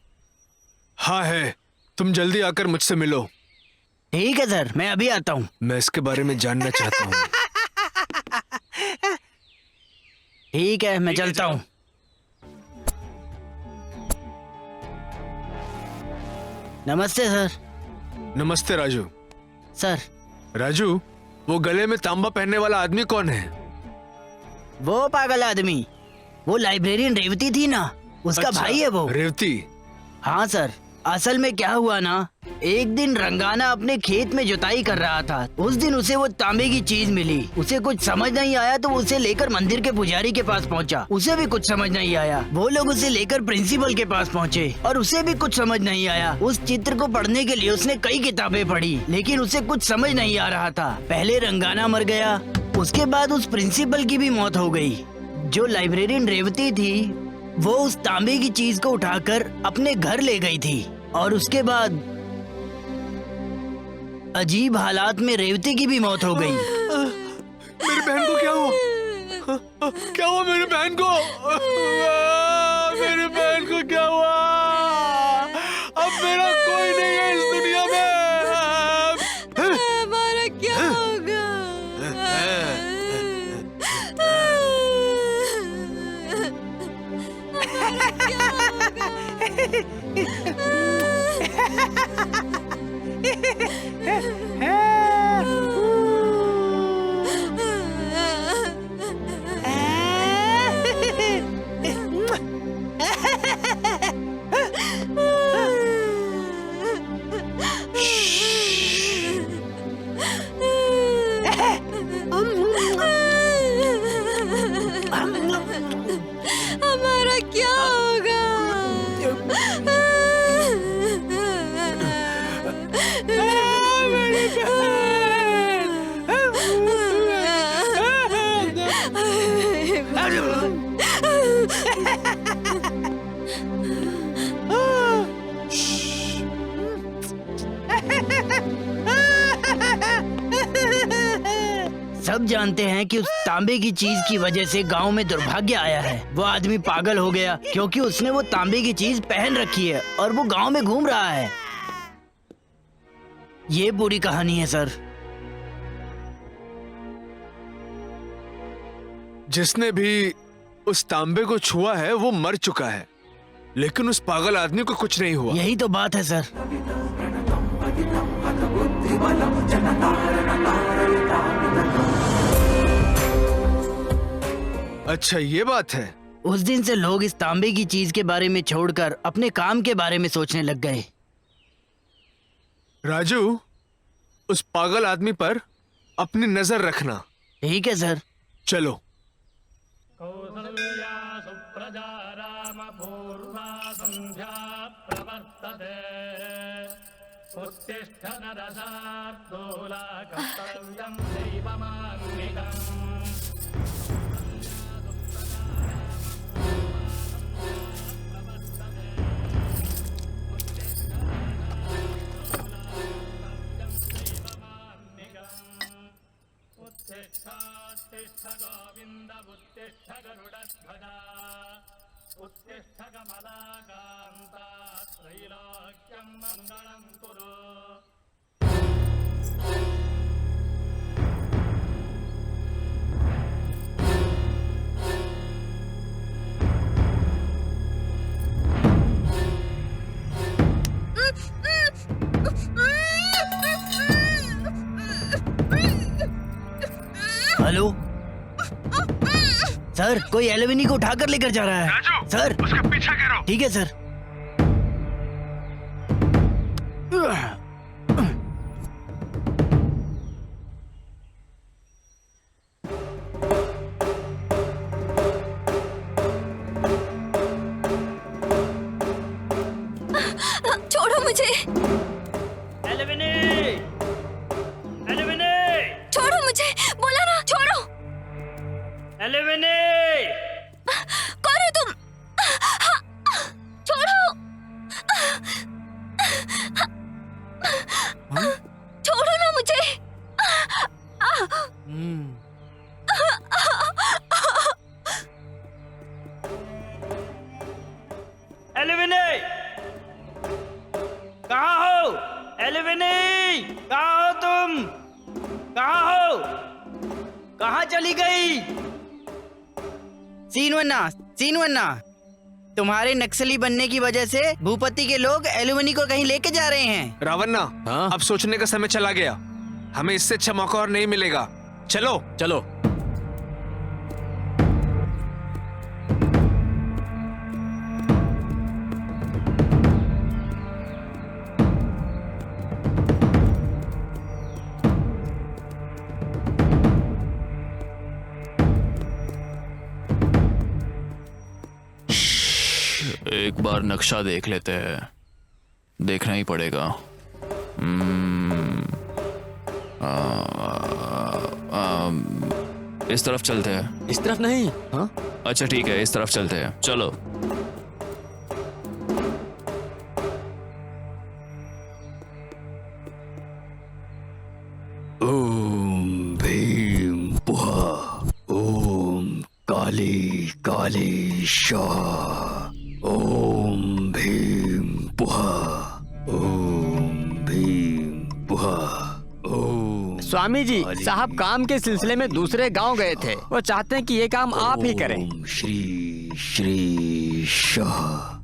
Speaker 9: हाँ है। तुम जल्दी आकर मुझसे मिलो।
Speaker 5: ठीक है सर, मैं अभी आता हूँ।
Speaker 9: मैं इसके बारे में जानना चाहता हूँ।
Speaker 5: ठीक है, मैं चलता हूँ। नमस्ते सर।
Speaker 9: नमस्ते राजू।
Speaker 5: सर,
Speaker 9: राजू, वो गले में तांबा पहनने वाला आदमी कौन है?
Speaker 5: वो पागल आदमी, वो लाइब्रेरियन रेवती थी ना, उसका
Speaker 9: अच्छा,
Speaker 5: भाई है वो।
Speaker 9: रेवती?
Speaker 5: हाँ सर, असल में क्या हुआ ना, एक दिन रंगाना अपने खेत में जुताई कर रहा था। उस दिन उसे वो तांबे की चीज मिली। उसे कुछ समझ नहीं आया तो उसे लेकर मंदिर के पुजारी के पास पहुंचा। उसे भी कुछ समझ नहीं आया। वो लोग उसे लेकर प्रिंसिपल के पास पहुंचे और उसे भी कुछ समझ नहीं आया। उस चित्र को पढ़ने के लिए उसने कई किताबें पढ़ी, लेकिन उसे कुछ समझ नहीं आ रहा था। पहले रंगाना मर गया, उसके बाद उस प्रिंसिपल की भी मौत हो गई। जो लाइब्रेरियन रेवती थी, वो उस तांबे की चीज को उठाकर अपने घर ले गई थी और उसके बाद अजीब हालात में रेवती की भी मौत हो गई।
Speaker 9: मेरी बहन को क्या हुआ? क्या हुआ मेरी बहन को? मेरी बहन को क्या हुआ? अब मेरा कोई नहीं है इस दुनिया में।
Speaker 10: हमारा क्या होगा? हमारा क्या होगा?
Speaker 5: सब जानते हैं कि उस तांबे की चीज की वजह से गांव में दुर्भाग्य आया है। वो आदमी पागल हो गया क्योंकि उसने वो तांबे की चीज पहन रखी है और वो गांव में घूम रहा है। ये पूरी कहानी है सर।
Speaker 9: जिसने भी उस तांबे को छुआ है वो मर चुका है, लेकिन उस पागल आदमी को कुछ नहीं हुआ।
Speaker 5: यही तो बात है सर।
Speaker 9: अच्छा, ये बात है।
Speaker 5: उस दिन से लोग इस तांबे की चीज के बारे में छोड़कर अपने काम के बारे में सोचने लग गए।
Speaker 9: राजू, उस पागल आदमी पर अपनी नजर रखना।
Speaker 5: ठीक है सर।
Speaker 9: चलो।
Speaker 5: हेलो सर, कोई एलोविनी को उठाकर लेकर जा रहा है।
Speaker 9: राजू,
Speaker 5: सर,
Speaker 9: उसका पीछा करो।
Speaker 5: ठीक है सर।
Speaker 3: छोड़ो मुझे।
Speaker 5: एलोविनी, एलोविनी,
Speaker 3: छोड़ो मुझे, बोला ना, छोड़ो।
Speaker 5: एलोविनी,
Speaker 3: कौन है तुम? छोड़ो। छोड़ो ना मुझे।
Speaker 5: एलोविनी, कहाँ हो? एलोविनी, कहाँ हो तुम? कहाँ हो? कहाँ चली गई?
Speaker 8: सीनू अन्ना, तुम्हारे नक्सली बनने की वजह से भूपति के लोग एलुमनी को कहीं लेके जा रहे हैं।
Speaker 9: रावन्ना,
Speaker 4: हाँ?
Speaker 9: अब सोचने का समय चला गया। हमें इससे अच्छा मौका और नहीं मिलेगा। चलो
Speaker 4: चलो।
Speaker 7: एक बार नक्शा देख लेते हैं, देखना ही पड़ेगा। इस तरफ चलते हैं।
Speaker 4: इस तरफ नहीं। हाँ?
Speaker 7: अच्छा ठीक है, इस तरफ चलते हैं, चलो।
Speaker 5: ओम भीम पुहा, ओम काली काली शाह, ओम भीम पुहा, ओम भीम पुहा, ओम।
Speaker 6: स्वामी जी, साहब काम के सिलसिले में दूसरे गांव गए थे। वो चाहते हैं कि ये काम आप ही करें।
Speaker 5: ओम श्री श्री शाह।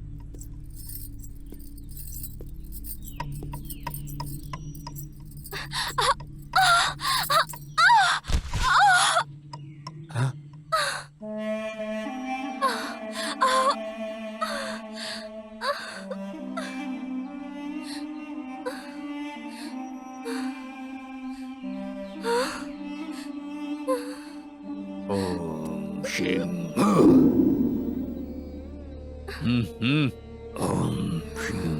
Speaker 5: ओम शिव। ओम शिव।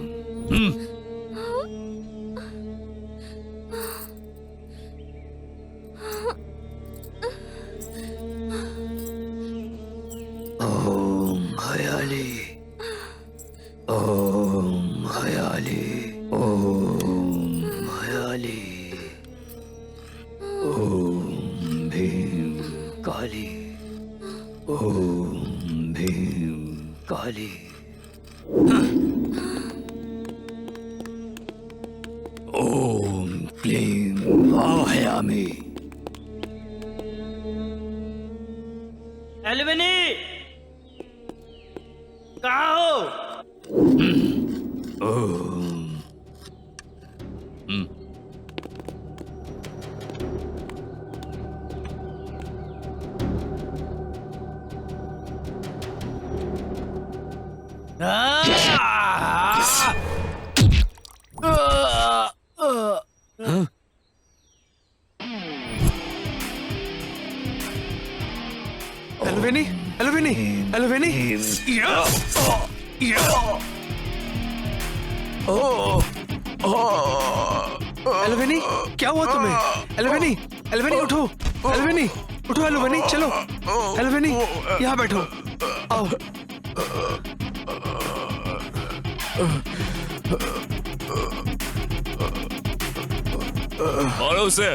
Speaker 5: ओम हयाली, ओम हयाली, ओम हयाली, ओम भीम काली, ओम भीम काली। ओम क्लीं वाहयामि।
Speaker 8: एलुमनी, कहाँ हो?
Speaker 5: ओम।
Speaker 9: एलुवेनी, एलुवेनी, एलुवेनी। एलुवेनी, क्या हुआ तुम्हें? एलुवेनी, एलुवेनी उठो, एलुवेनी उठो, एलुवेनी चलो, एलुवेनी यहाँ बैठो, आओ।
Speaker 7: मारो उसे।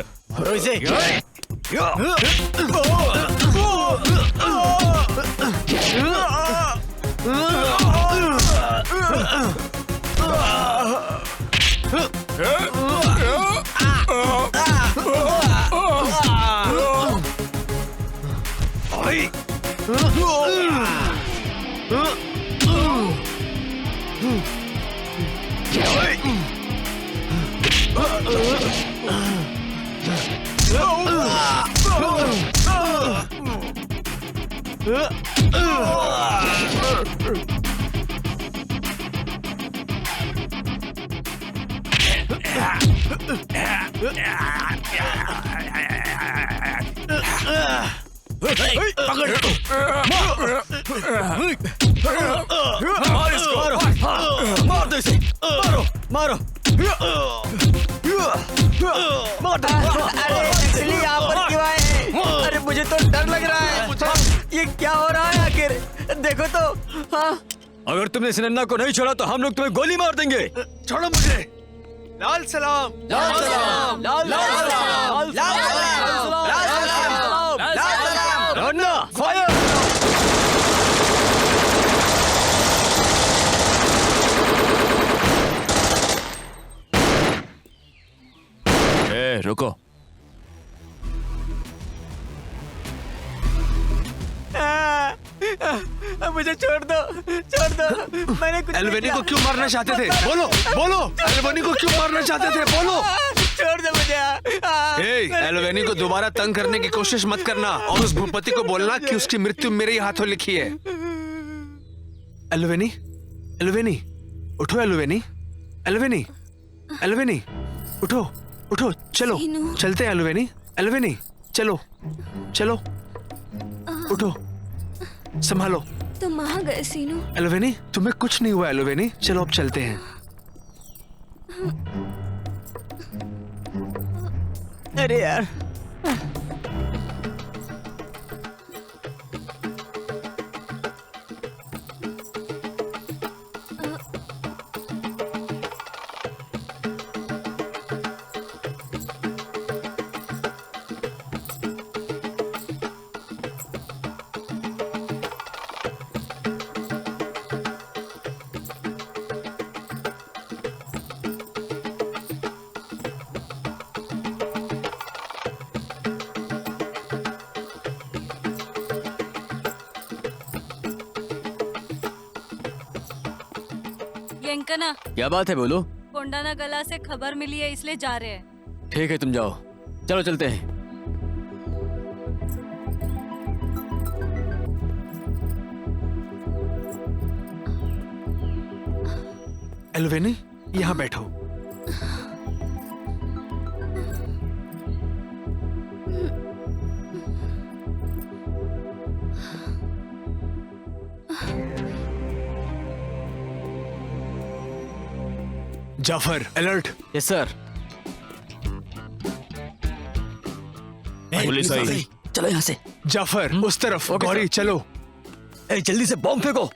Speaker 4: मार दो इसे, मारो मारो।
Speaker 6: अरे एक्चुअली यहाँ पर क्यों आए? अरे मुझे तो डर लग रहा है। ये क्या हो रहा है आखिर? देखो तो। हाँ,
Speaker 4: अगर तुमने इस नन्ना को नहीं छोड़ा तो हम लोग तुम्हें गोली मार देंगे।
Speaker 9: छोड़ो मुझे। लाल सलाम,
Speaker 6: लाल सलाम, लाल सलाम, लाल सलाम, लाल सलाम। नन्ना फायर।
Speaker 7: रुको।
Speaker 6: मुझे छोड़ दो, मैंने कुछ
Speaker 9: एल्वेनी को क्यों मारना चाहते थे? बोलो बोलो, एल्वेनी को क्यों मारना चाहते थे? बोलो।
Speaker 6: छोड़ दो मुझे।
Speaker 9: एल्वेनी को दोबारा तंग करने की कोशिश मत करना और उस भूपति को बोलना कि उसकी मृत्यु मेरे ही हाथों लिखी है। एल्वेनी, एल्वेनी, उठो एल्वेनी, एल्वेनी, एल्वेनी, उठो, उठो, चलो, चलते हैं एल्वेनी, एल्वेनी, चलो, चलो, उठो, संभालो।
Speaker 3: तुम वहाँ गए सीनू?
Speaker 9: एल्वेनी, तुम्हें कुछ नहीं हुआ एल्वेनी, चलो अब चलते हैं।
Speaker 6: अरे यार,
Speaker 10: यंकना,
Speaker 4: क्या बात है? बोलो।
Speaker 10: कोंडाना गला से खबर मिली है, इसलिए जा रहे हैं।
Speaker 4: ठीक है, तुम जाओ, चलो चलते हैं।
Speaker 9: एल्वेनी, यहाँ बैठो। Jafar, alert.
Speaker 4: Yes sir.
Speaker 1: Police आई।
Speaker 4: चलो यहाँ से।
Speaker 9: जाफर, उस तरफ। गौरी, चलो।
Speaker 4: जल्दी से बॉम्ब फेंको।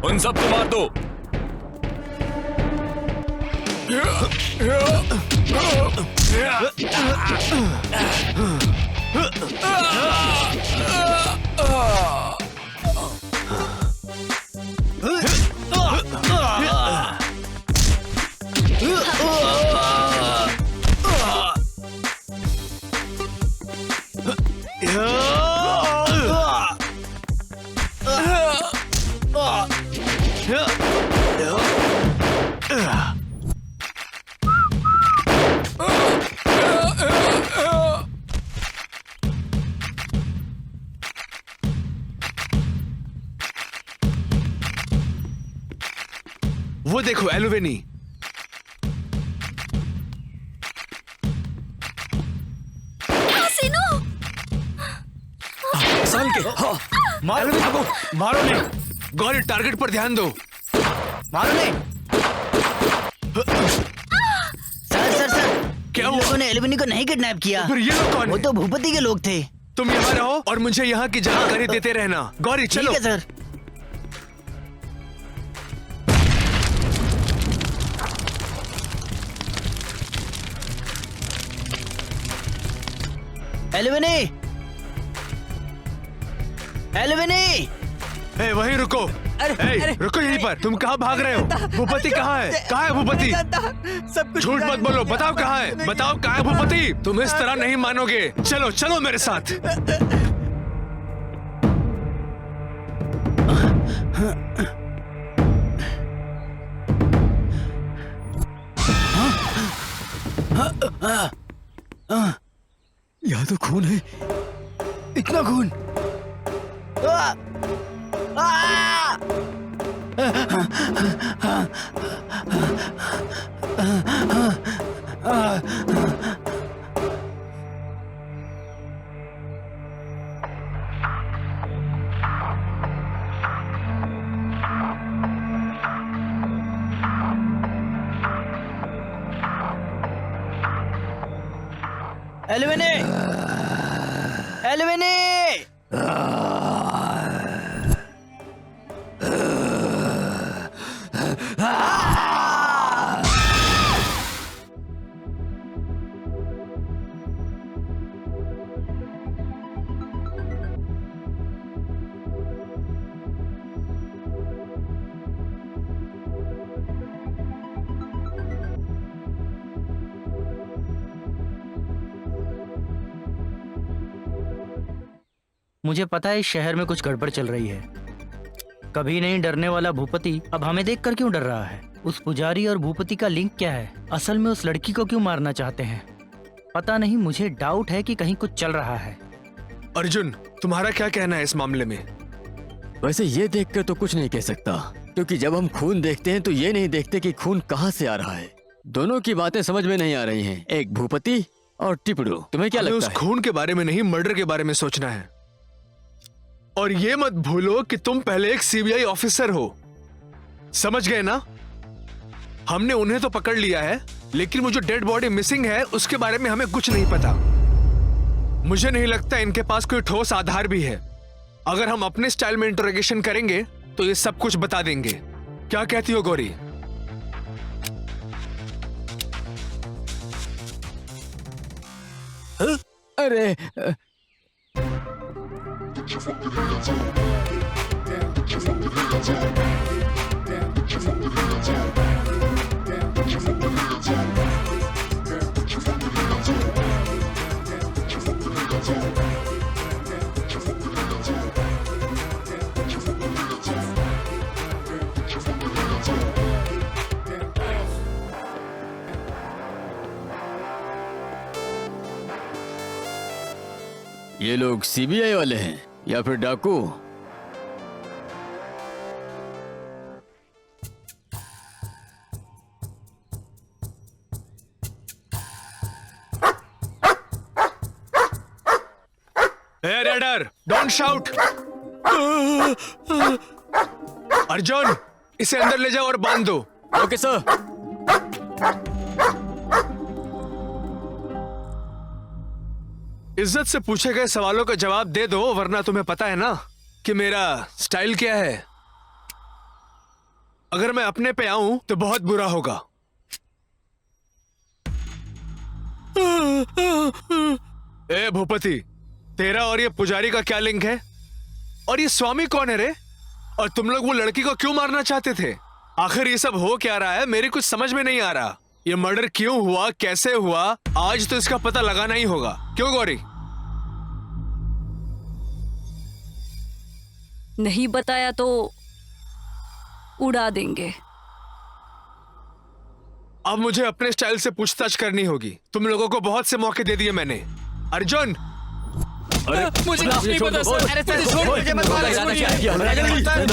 Speaker 7: उन सबको मार दो।
Speaker 9: वो देखो एल्वेनी।
Speaker 4: साल के हाँ, मारो नहीं, मारो नहीं।
Speaker 9: गौरी, टारगेट पर ध्यान दो।
Speaker 5: मारो नहीं। सर
Speaker 9: क्या
Speaker 5: इन
Speaker 9: हुआ?
Speaker 5: लोगों ने एल्वेनी को नहीं किडनैप किया।
Speaker 9: फिर ये लोग कौन
Speaker 5: वो
Speaker 9: है?
Speaker 5: तो भूपति के लोग थे।
Speaker 9: तुम यहाँ रहो और मुझे यहाँ की जानकारी देते रहना। गौरी, चलो।
Speaker 5: ठीक है सर। एल्वेनी, एल्वेनी,
Speaker 9: वहीं रुको। रुको यहीं पर। तुम कहाँ भाग रहे हो? भूपति कहाँ है? कहाँ है भूपति?
Speaker 6: सब कुछ
Speaker 9: झूठ मत बोलो, बताओ कहाँ है? बताओ कहाँ है भूपति? तुम इस तरह नहीं मानोगे। चलो चलो मेरे साथ।
Speaker 4: यहाँ तो खून है, इतना खून।
Speaker 5: आ! आ! एल्विनी! एल्विनी! मुझे पता है इस शहर में कुछ गड़बड़ चल रही है। कभी नहीं डरने वाला भूपति अब हमें देखकर क्यों डर रहा है? उस पुजारी और भूपति का लिंक क्या है? असल में उस लड़की को क्यों मारना चाहते हैं? पता नहीं, मुझे डाउट है कि कहीं कुछ चल रहा है।
Speaker 9: अर्जुन, तुम्हारा क्या कहना है इस मामले में?
Speaker 4: वैसे ये देखकर तो कुछ नहीं कह सकता, क्योंकि जब हम खून देखते हैं तो ये नहीं देखते कि खून कहाँ से आ रहा है। दोनों की बातें समझ में नहीं आ रही हैं, एक भूपति और टिपड़ू। तुम्हें क्या लगता है?
Speaker 9: उस खून के बारे में नहीं, मर्डर के बारे में सोचना है। और ये मत भूलो कि तुम पहले एक सीबीआई ऑफिसर हो, समझ गए ना? हमने उन्हें तो पकड़ लिया है, लेकिन वो जो डेड बॉडी मिसिंग है उसके बारे में हमें कुछ नहीं पता। मुझे नहीं लगता इनके पास कोई ठोस आधार भी है। अगर हम अपने स्टाइल में इंटरोगेशन करेंगे तो ये सब कुछ बता देंगे। क्या कहती हो गौरी?
Speaker 4: अरे ये लोग सीबीआई वाले हैं या फिर डाकू?
Speaker 9: Hey, Radar, don't shout! Arjun, इसे अंदर ले जाओ और बांध दो।
Speaker 4: Okay sir.
Speaker 9: इज्जत से पूछे गए सवालों का जवाब दे दो, वरना तुम्हें पता है ना कि मेरा स्टाइल क्या है। अगर मैं अपने पे आऊं तो बहुत बुरा होगा। ए भूपति, तेरा और ये पुजारी का क्या लिंक है? और ये स्वामी कौन है रे? और तुम लोग वो लड़की को क्यों मारना चाहते थे? आखिर ये सब हो क्या रहा है? मेरी कुछ समझ में नहीं आ रहा। ये मर्डर क्यों हुआ, कैसे हुआ, आज तो इसका पता लगाना ही होगा। क्यों गौरी?
Speaker 2: नहीं बताया तो उड़ा देंगे।
Speaker 9: अब मुझे अपने स्टाइल से पूछताछ करनी होगी। तुम लोगों को बहुत से मौके दे दिए मैंने। अर्जुन,
Speaker 7: मुझे कुछ नहीं पता सर। अरे सर, छोड़ मुझे मत मारो।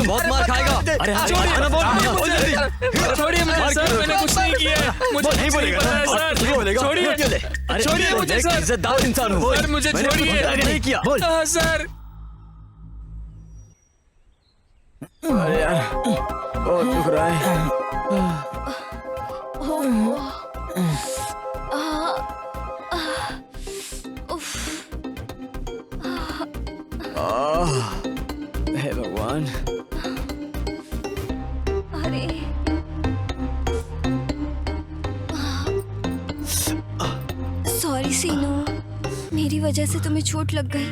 Speaker 4: बहुत मार खाएगा। अरे
Speaker 7: छोड़िए मुझे सर, मैंने कुछ नहीं किया। मुझे
Speaker 4: नहीं बोलेगा
Speaker 7: सर, छोड़िए छोड़िए मुझे सर।
Speaker 4: इज्जतदार इंसान हो
Speaker 7: सर, मुझे छोड़िए।
Speaker 4: नहीं किया।
Speaker 7: हाँ सर।
Speaker 4: अरे यार, बहुत दुख रहा है। हे भगवान।
Speaker 3: अरे सॉरी सीनू, मेरी वजह से तुम्हें चोट लग गई।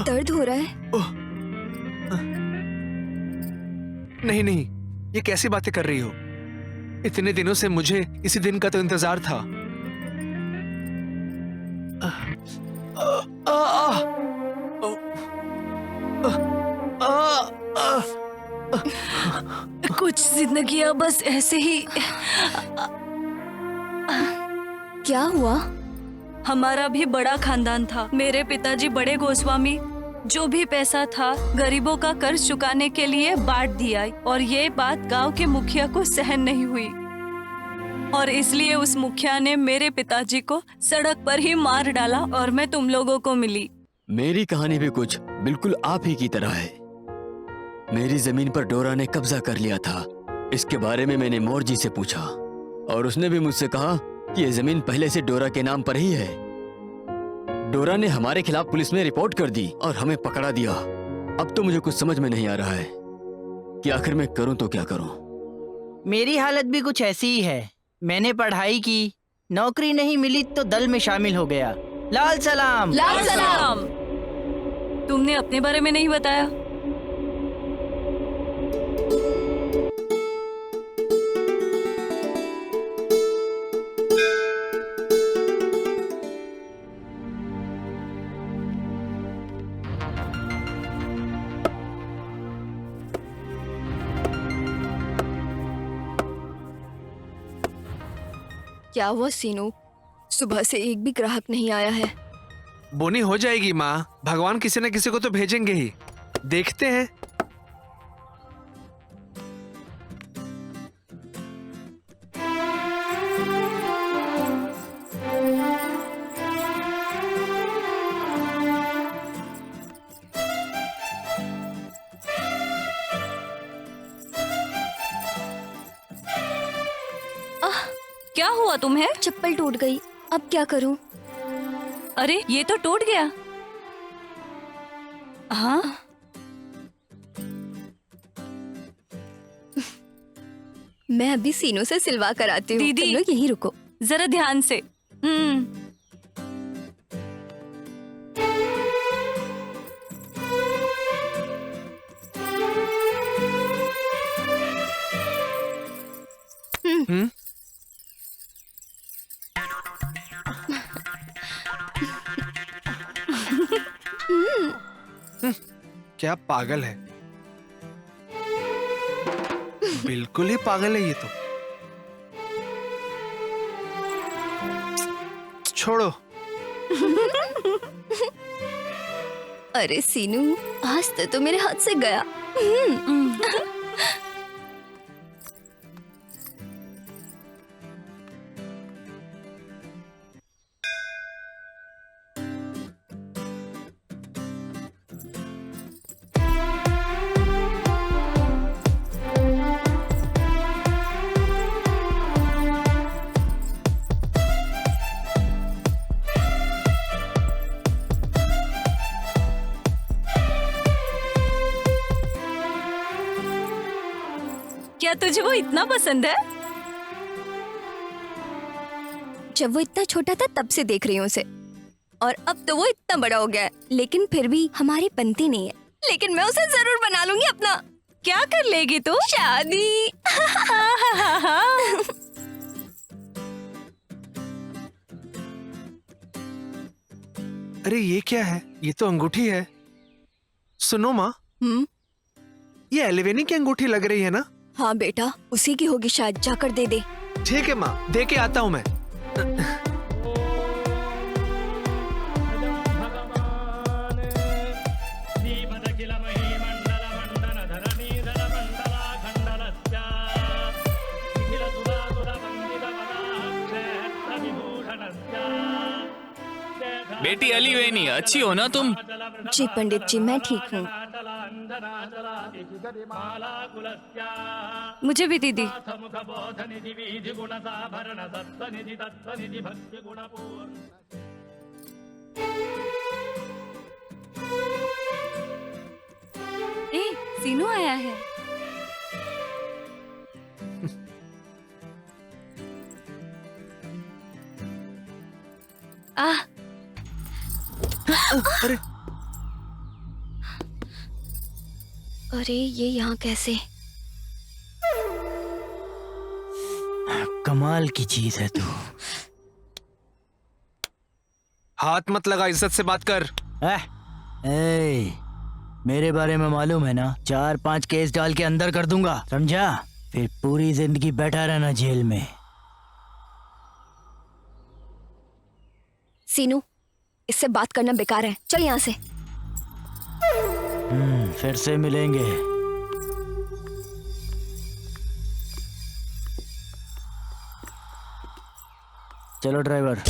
Speaker 3: दर्द हो रहा है?
Speaker 9: नहीं नहीं, ये कैसी बातें कर रही हो? इतने दिनों से मुझे इसी दिन का तो इंतजार था।
Speaker 2: कुछ जिंदगियां बस ऐसे ही।
Speaker 3: क्या हुआ?
Speaker 2: हमारा भी बड़ा खानदान था। मेरे पिताजी बड़े गोस्वामी जो भी पैसा था गरीबों का कर्ज चुकाने के लिए बांट दिया और ये बात गांव के मुखिया को सहन नहीं हुई और इसलिए उस मुखिया ने मेरे पिताजी को सड़क पर ही मार डाला और मैं तुम लोगों को मिली।
Speaker 6: मेरी कहानी भी कुछ बिल्कुल आप ही की तरह है। मेरी जमीन पर डोरा ने कब्जा कर लिया था। इसके बारे में मैंने मोर जी से पूछा और उसने भी मुझसे कहा कि ये जमीन पहले से डोरा के नाम पर ही है। डोरा ने हमारे खिलाफ पुलिस में रिपोर्ट कर दी और हमें पकड़ा दिया। अब तो मुझे कुछ समझ में नहीं आ रहा है कि आखिर मैं करूं तो क्या करूं।
Speaker 8: मेरी हालत भी कुछ ऐसी ही है। मैंने पढ़ाई की, नौकरी नहीं मिली तो दल में शामिल हो गया। लाल सलाम।
Speaker 2: लाल सलाम। तुमने अपने बारे में नहीं बताया।
Speaker 3: क्या हुआ सीनू? सुबह से एक भी ग्राहक नहीं आया है।
Speaker 9: बोनी हो जाएगी माँ, भगवान किसी न किसी को तो भेजेंगे ही। देखते हैं।
Speaker 2: क्या हुआ तुम्हें?
Speaker 3: चप्पल टूट गई, अब क्या करूं?
Speaker 2: अरे ये तो टूट गया। हाँ
Speaker 3: मैं अभी सीनू से सिलवा कर आती हूँ।
Speaker 2: दीदी।
Speaker 3: तुम लोग यहीं रुको।
Speaker 2: जरा ध्यान से।
Speaker 9: क्या पागल है, बिल्कुल ही पागल है ये तो। छोड़ो।
Speaker 3: अरे सीनू, आज तो मेरे हाथ से गया।
Speaker 2: क्या तुझे वो इतना पसंद है?
Speaker 3: जब वो इतना छोटा था तब से देख रही हूँ उसे, और अब तो वो इतना बड़ा हो गया है, लेकिन फिर भी हमारी बनती नहीं है। लेकिन मैं उसे जरूर बना लूंगी अपना।
Speaker 2: क्या कर लेगी तू?
Speaker 3: शादी।
Speaker 9: अरे ये क्या है? ये तो अंगूठी है। सुनो माँ, ये एलिवेनी की अंगूठी लग रही है ना?
Speaker 3: हाँ बेटा, उसी की होगी शायद, जाकर दे दे।
Speaker 9: ठीक है माँ, दे के आता हूँ मैं।
Speaker 7: बेटी अलीवेनी, अच्छी हो ना तुम?
Speaker 3: जी पंडित जी, मैं ठीक हूँ।
Speaker 2: मुझे भी दीदी। ए, सीनू आया है।
Speaker 9: अरे
Speaker 3: अरे ये यहाँ कैसे?
Speaker 5: कमाल की चीज है तू।
Speaker 9: हाथ मत लगा, इज्जत से बात कर।
Speaker 5: ए, मेरे बारे में मालूम है ना, 4-5 केस डाल के अंदर कर दूंगा, समझा? फिर पूरी जिंदगी बैठा रहना जेल में।
Speaker 3: सीनू, इससे बात करना बेकार है, चल यहाँ से।
Speaker 5: फिर से मिलेंगे। चलो ड्राइवर।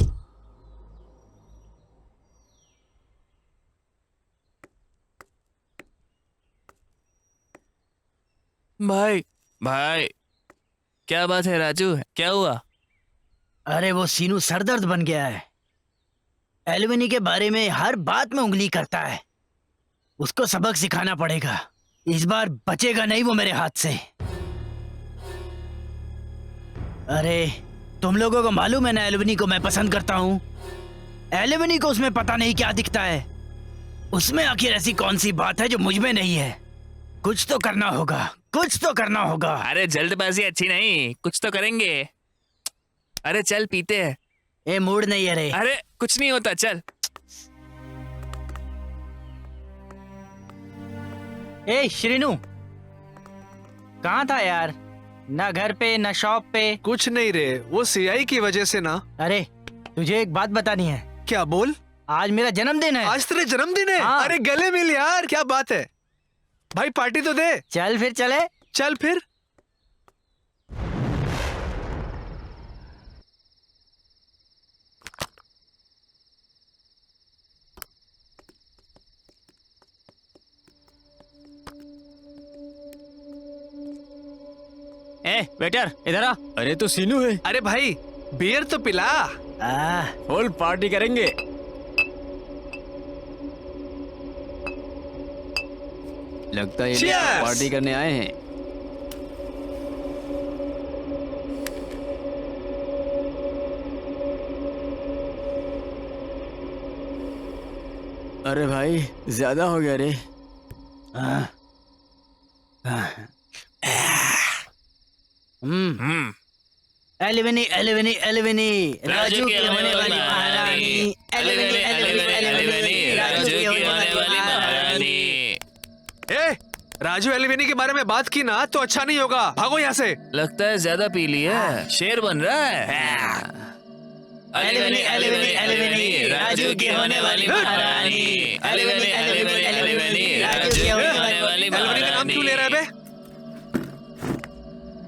Speaker 7: भाई भाई, क्या बात है राजू, क्या हुआ?
Speaker 5: अरे वो सीनू सरदर्द बन गया है। एल्विनी के बारे में हर बात में उंगली करता है। उसको सबक सिखाना पड़ेगा। इस बार बचेगा नहीं वो मेरे हाथ से। अरे तुम लोगों को मालूम है ना एल्विनी को मैं पसंद करता हूँ। एल्विनी को उसमें पता नहीं क्या दिखता है। उसमें आखिर ऐसी कौन सी बात है जो मुझ में नहीं है? कुछ तो करना होगा, कुछ तो करना होगा।
Speaker 7: अरे जल्दबाजी अच्छी नहीं, कुछ तो करेंगे। अरे चल पीते हैं।
Speaker 5: ए मूड नहीं है रे।
Speaker 7: अरे कुछ नहीं होता, चल।
Speaker 8: ए श्रीनू, कहाँ था यार? ना घर पे ना शॉप पे।
Speaker 9: कुछ नहीं रे, वो सीआई की वजह से ना।
Speaker 8: अरे तुझे एक बात बतानी है।
Speaker 9: क्या बोल?
Speaker 8: आज मेरा जन्मदिन है।
Speaker 9: आज तेरे जन्मदिन है?
Speaker 8: हाँ।
Speaker 9: अरे गले मिल यार, क्या बात है भाई, पार्टी तो दे।
Speaker 8: चल फिर चले।
Speaker 9: चल फिर।
Speaker 5: ए वेटर इधर आ।
Speaker 6: अरे तो सीनू है।
Speaker 9: अरे भाई बियर तो पिला।
Speaker 6: फुल पार्टी करेंगे। लगता है ये
Speaker 9: Cheers!
Speaker 6: पार्टी करने आए हैं। अरे भाई ज्यादा हो गया रे।
Speaker 5: एलिविनी एलिविनी एलिविनी, राजू की होने वाली महारानी। एलिविनी एलिविनी एलिविनी, राजू की होने वाली महारानी।
Speaker 9: ए राजू एलिवेनी के बारे में बात की ना तो अच्छा नहीं होगा, भागो यहाँ से।
Speaker 7: लगता है ज्यादा पी लिया, शेर बन रहा है।
Speaker 5: एलिविनी एलिविनी एलिविनी, राजू की होने वाली महारानी। एलिविनी एलिविनी एलिविनी, राजू की होने वाली
Speaker 9: एलिवेनी का नाम क्यों ले रहा है बे?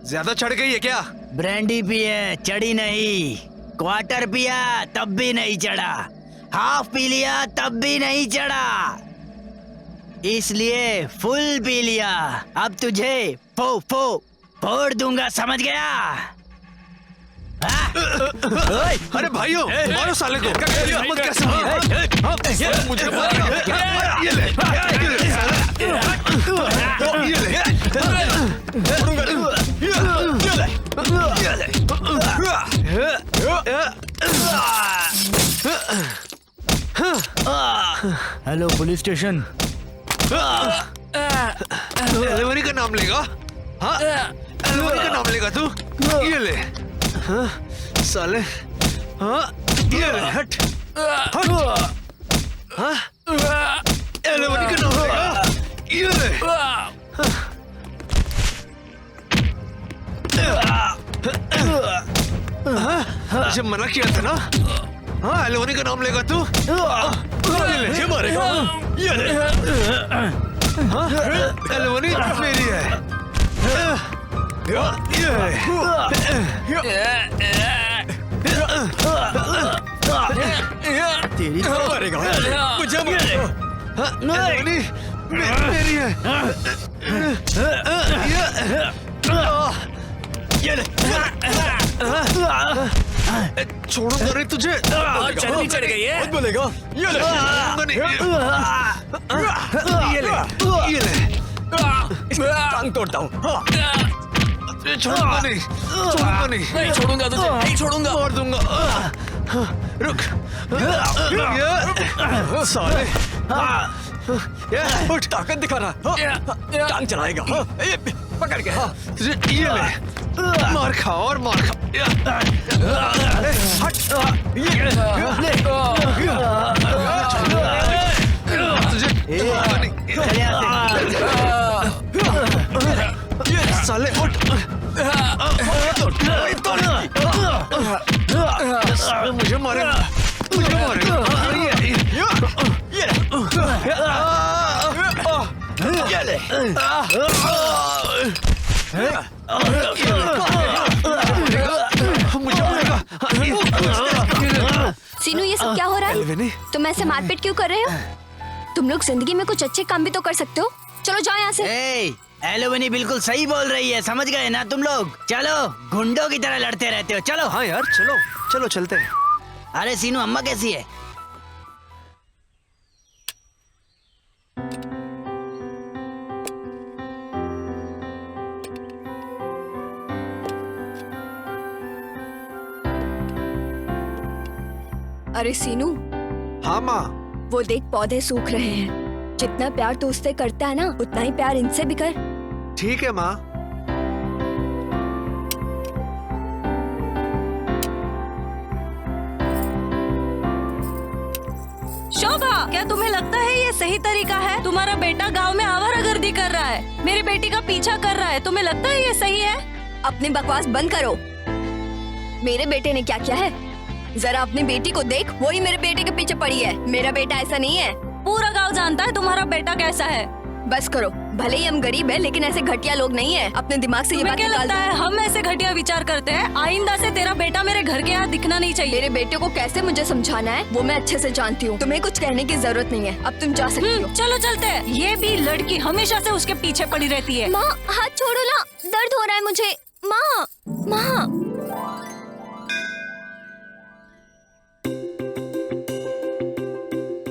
Speaker 9: ज्यादा चढ़ गई है क्या?
Speaker 5: ब्रांडी पिए चढ़ी नहीं, क्वार्टर पिया तब भी नहीं चढ़ा, हाफ पी लिया तब भी नहीं चढ़ा, इसलिए फुल पी लिया। अब तुझे फोड़ दूंगा, समझ गया?
Speaker 9: अरे भाइयों मारो साले को। मत कैसे मुझे ये ले
Speaker 5: हेलो पुलिस स्टेशन।
Speaker 9: एलिवेनी का नाम लेगा? हाँ एलिवेनी का नाम लेगा तू? ये ले। हाँ साले। हाँ ये ले, हट हट। हाँ एलिवेनी का नाम लेगा? ये ले। मुझे मना किया था ना? हाँ एलिवेनी का नाम लेगा तू? ये ले, ये मारेगा। ये ले। हाँ एलिवेनी मेरी है।
Speaker 5: तेरी
Speaker 6: मारेगा मुझे
Speaker 9: एलिवेनी मेरी है।
Speaker 5: ये ले।
Speaker 9: छोड़ूंगा नहीं तुझे।
Speaker 7: चढ़नी चढ़ गई है।
Speaker 6: बोलेगा
Speaker 9: ये ले। छोड़ूंगा नहीं। ये ले, ये ले।
Speaker 6: टांग तोड़ता हूँ।
Speaker 9: छोड़ूंगा नहीं, छोड़ूंगा नहीं।
Speaker 7: नहीं छोड़ूंगा तुझे, नहीं छोड़ूंगा।
Speaker 9: मार दूंगा। रुक। साले।
Speaker 6: उठ, ताकत दिखा रहा। टांग चलाएगा। पकड़ के।
Speaker 9: तुझे ये ले। मार खा और मार खा। हट। तुझे साले उठ। मुझे मारेगा, मुझे मारेगा।
Speaker 3: सीनू, ये सब क्या हो रहा है?
Speaker 9: एल्विनी,
Speaker 3: तुम ऐसे मारपीट क्यों कर रहे हो? तुम लोग जिंदगी में कुछ अच्छे काम भी तो कर सकते हो। चलो जाओ यहाँ से।
Speaker 5: एलोवेनी बिल्कुल सही बोल रही है, समझ गए ना तुम लोग? चलो, गुंडों की तरह लड़ते रहते हो, चलो।
Speaker 9: हाँ यार, चलो चलो चलते हैं।
Speaker 5: अरे सीनू, अम्मा कैसी है?
Speaker 3: अरे सीनू,
Speaker 9: हाँ माँ।
Speaker 3: वो देख पौधे सूख रहे हैं। जितना प्यार तू उससे करता है ना, उतना ही प्यार इनसे भी कर।
Speaker 9: ठीक है माँ।
Speaker 10: शोभा, क्या तुम्हें लगता है ये सही तरीका है? तुम्हारा बेटा गांव में आवारागर्दी कर रहा है, मेरी बेटी का पीछा कर रहा है। तुम्हें लगता है ये सही है?
Speaker 3: अपनी बकवास बंद करो। मेरे बेटे ने क्या किया है? जरा अपनी बेटी को देख, वो ही मेरे बेटे के पीछे पड़ी है। मेरा बेटा ऐसा नहीं है।
Speaker 10: पूरा गांव जानता है तुम्हारा बेटा कैसा है।
Speaker 3: बस करो, भले ही हम गरीब हैं, लेकिन ऐसे घटिया लोग नहीं है। अपने दिमाग से ये
Speaker 10: तुम्हें
Speaker 3: बात
Speaker 10: क्या
Speaker 3: निकाल
Speaker 10: लगता
Speaker 3: दो।
Speaker 10: है हम ऐसे घटिया विचार करते हैं? आइंदा से तेरा बेटा मेरे घर के यहाँ दिखना नहीं चाहिए।
Speaker 3: मेरे बेटे को कैसे मुझे समझाना है वो मैं अच्छे से जानती हूँ। तुम्हें कुछ कहने की जरूरत नहीं है। अब तुम जा सकती हो।
Speaker 10: चलो चलते हैं। ये भी लड़की हमेशा से उसके पीछे पड़ी रहती है।
Speaker 3: माँ, हाथ छोड़ो ना, दर्द हो रहा है मुझे। माँ, माँ।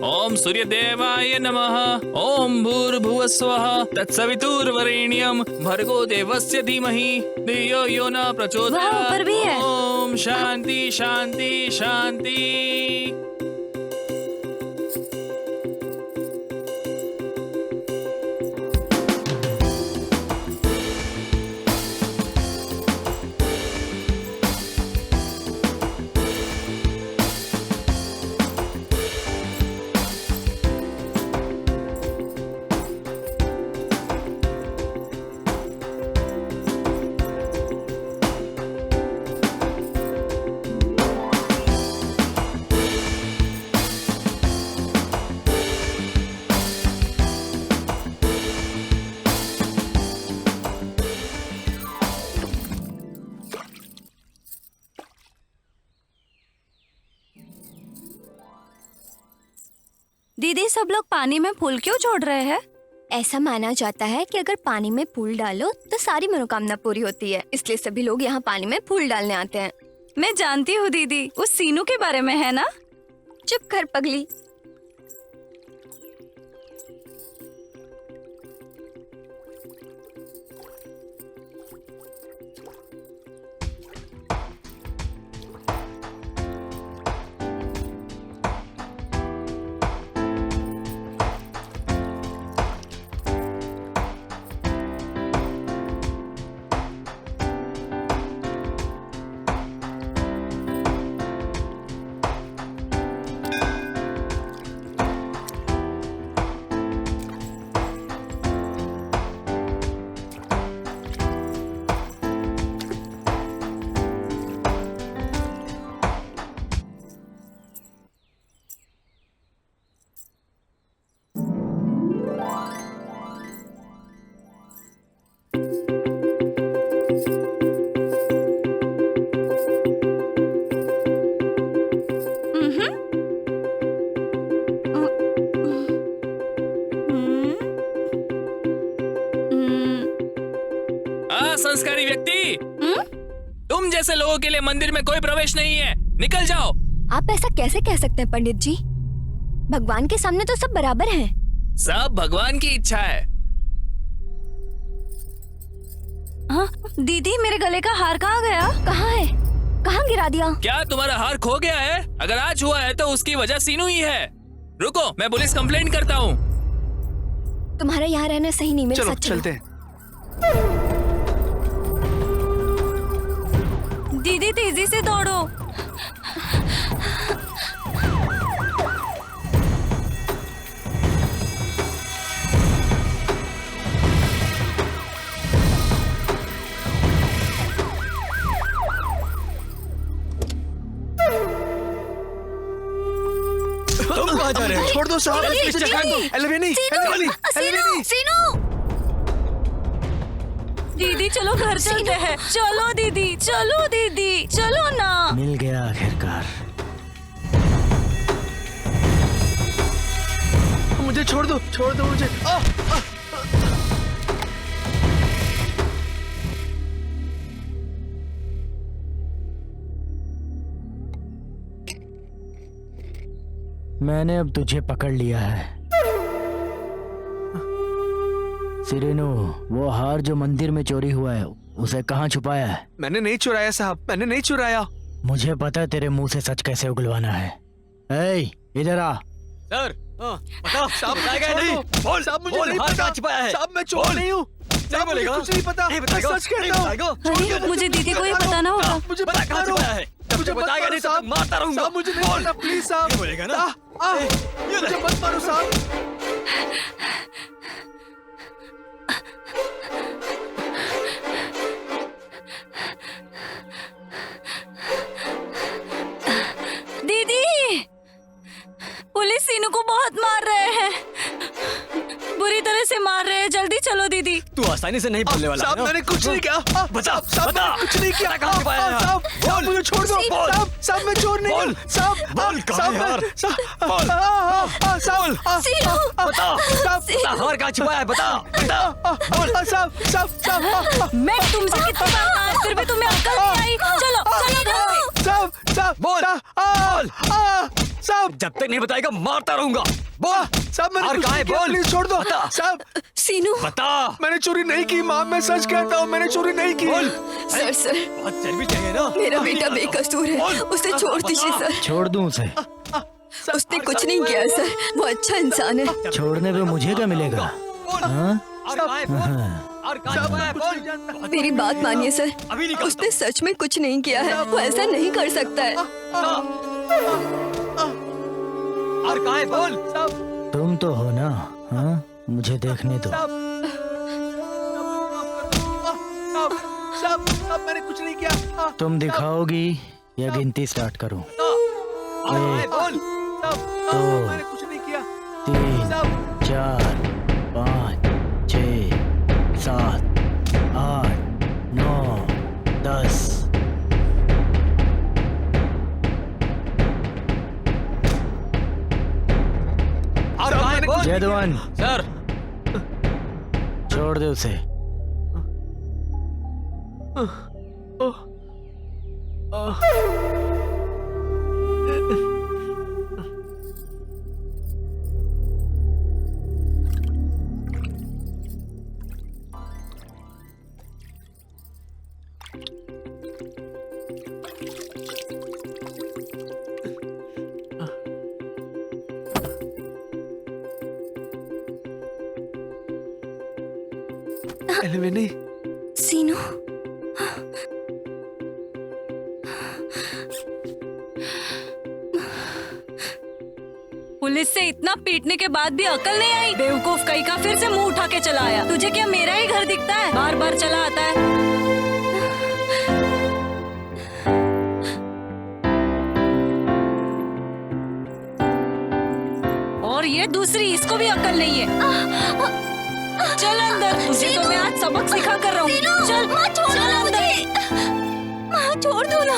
Speaker 7: ओम सूर्यदेवाय नमः। ओम भूर्भुवस्वः तत्सवितुर्वरेण्यं भर्गो देवस्य धीमहि धियो यो न
Speaker 10: वहाँ
Speaker 7: प्रचोदयात्।
Speaker 10: ऊपर भी है।
Speaker 7: ओम शांति शांति शांति।
Speaker 2: दीदी, सब लोग पानी में फूल क्यों छोड़ रहे हैं?
Speaker 3: ऐसा माना जाता है कि अगर पानी में फूल डालो तो सारी मनोकामना पूरी होती है, इसलिए सभी लोग यहाँ पानी में फूल डालने आते हैं।
Speaker 2: मैं जानती हूँ दीदी, उस सीनू के बारे में है ना?
Speaker 3: चुप कर पगली।
Speaker 7: संस्कारी व्यक्ति, तुम जैसे लोगों के लिए मंदिर में कोई प्रवेश नहीं है। निकल जाओ।
Speaker 3: आप ऐसा कैसे कह सकते हैं पंडित जी? भगवान के सामने तो सब बराबर हैं।
Speaker 7: सब भगवान की इच्छा है।
Speaker 2: हाँ, दीदी, मेरे गले का हार कहाँ गया?
Speaker 3: कहाँ है? कहाँ गिरा दिया?
Speaker 7: क्या तुम्हारा हार खो गया है? अगर आज हुआ है तो उसकी वजह सीनू ही है। रुको, मैं पुलिस कंप्लेंट करता हूँ।
Speaker 3: तुम्हारा यहाँ रहना सही नहीं, मेरे
Speaker 9: चलो
Speaker 3: साथ चलो।
Speaker 9: चलते हैं।
Speaker 2: दीदी, तेजी से दौड़ो।
Speaker 6: तुम कहाँ जा रहे हो?
Speaker 9: छोड़ दो साहब। एल्विनी, एल्विनी, एल्विनी, एल्विनी।
Speaker 3: सीनू!
Speaker 10: दीदी चलो घर चलते हैं। चलो दीदी, चलो दीदी, चलो ना।
Speaker 5: मिल गया आखिरकार।
Speaker 9: मुझे छोड़ दो मुझे।
Speaker 5: मैंने अब तुझे पकड़ लिया है सिरेनो। वो हार जो मंदिर में चोरी हुआ है उसे कहाँ छुपाया है?
Speaker 9: मैंने नहीं चुराया साहब, मैंने नहीं चुराया।
Speaker 5: मुझे पता है तेरे मुंह से सच कैसे उगलवाना है। ए, इधर आ।
Speaker 4: सर बता,
Speaker 9: साहब
Speaker 4: बताएगा या नहीं?
Speaker 9: बोल साहब, मुझे नहीं
Speaker 4: हार
Speaker 9: पता।
Speaker 4: कहाँ छिपाया है?
Speaker 9: साहब मैं चोर नहीं हूँ। साहब मुझे
Speaker 4: बोलेगा?
Speaker 9: कुछ नहीं पता।
Speaker 4: नहीं
Speaker 9: मैं
Speaker 4: बताएगा?
Speaker 9: सच कहता हूँ।
Speaker 10: अरे मुझे दीदी को ये बताना होगा।
Speaker 9: मुझे
Speaker 4: बता कहाँ छुपाया है?
Speaker 9: मुझे
Speaker 4: जब बताएगा नहीं तो
Speaker 9: साहब,
Speaker 4: मारता रहूंगा।
Speaker 9: साहब मुझे नहीं पता, प्लीज साहब।
Speaker 4: ये बोलेगा ना?
Speaker 9: मुझे मत मारो साहब।
Speaker 10: दीदी, पुलिस सीनू को बहुत मार रहे हैं, बुरी तरह से मार रहे हैं। जल्दी चलो दीदी।
Speaker 4: तू आसानी से नहीं बोलने वाला है
Speaker 9: साहब
Speaker 4: ना?
Speaker 9: मैंने कुछ नहीं किया।
Speaker 4: बता,
Speaker 9: साहब
Speaker 4: बता।
Speaker 9: मैंने कुछ नहीं किया।
Speaker 4: कहाँ छुपाया है?
Speaker 9: साहब साहब मुझे छोड़ दो।
Speaker 4: बोल।
Speaker 9: साहब मैं चोर नहीं हूँ। साहब
Speaker 4: बोल, कहाँ है यार? बोल।
Speaker 9: साहब
Speaker 4: बता, हार कहाँ छुपाया है? बता
Speaker 9: साहब
Speaker 10: मैं तुमसे कितनी बार कहा, फिर भी तुम्हें अक्ल नहीं आई। चलो चलो घर पे।
Speaker 9: साहब
Speaker 4: बोल।
Speaker 9: साहब
Speaker 4: जब तक नहीं बताएगा मारता रहूंगा। बोल
Speaker 9: साहब मैंने
Speaker 4: हार
Speaker 9: कुछ
Speaker 4: कहाँ है?
Speaker 9: नहीं किया,
Speaker 4: बोल।
Speaker 9: प्लीज छोड़ दो।
Speaker 4: बता।
Speaker 9: साहब
Speaker 3: सीनू,
Speaker 4: बता।
Speaker 9: मैंने चोरी नहीं की माँ, मैं सच कहता हूँ, मैंने चोरी नहीं की।
Speaker 4: बोल।
Speaker 3: सर
Speaker 4: बहुत चर्बी चाहिए ना?
Speaker 3: मेरा बेटा बेकसूर है, उसे छोड़ दीजिए सर।
Speaker 5: छोड़ दूं उसे?
Speaker 3: उसने कुछ नहीं किया सर, वो अच्छा इंसान है।
Speaker 5: छोड़ने पे मुझे क्या मिलेगा? हाँ?
Speaker 4: हार कहाँ है? बोल। हार कहाँ छुपाया है? बोल।
Speaker 3: मेरी बात मानिए सर,
Speaker 4: अभी निकल।
Speaker 3: उसने सच में कुछ नहीं किया है, वो ऐसा नहीं कर सकता है।
Speaker 4: हार कहाँ है? बोल।
Speaker 5: तुम तो हो ना? हाँ? मुझे देखने दो।
Speaker 9: साहब मैंने कुछ नहीं किया।
Speaker 5: तुम दिखाओगी या गिनती स्टार्ट करूं?
Speaker 4: हार कहाँ है? बोल।
Speaker 5: दो,
Speaker 9: मैंने कुछ नहीं किया।
Speaker 5: 3, 4, 5, 6, 7, 8, 9, 10।
Speaker 4: हार कहाँ है? बोल।
Speaker 5: जयदवन,
Speaker 4: सर
Speaker 5: छोड़ दे उसे।
Speaker 9: एलिवेनी,
Speaker 3: सीनू,
Speaker 10: पुलिस से इतना पीटने के बाद भी अकल नहीं आई। बेवकूफ कहीं का फिर से मुंह उठा के चला आया। तुझे क्या मेरा ही घर दिखता है? बार बार चला आता है। और ये दूसरी, इसको भी अकल नहीं है। चल अंदर, तुझे तो मैं आज सबक सिखा कर रहा हूँ। चल चल अंदर।
Speaker 3: माँ छोड़ दो ना,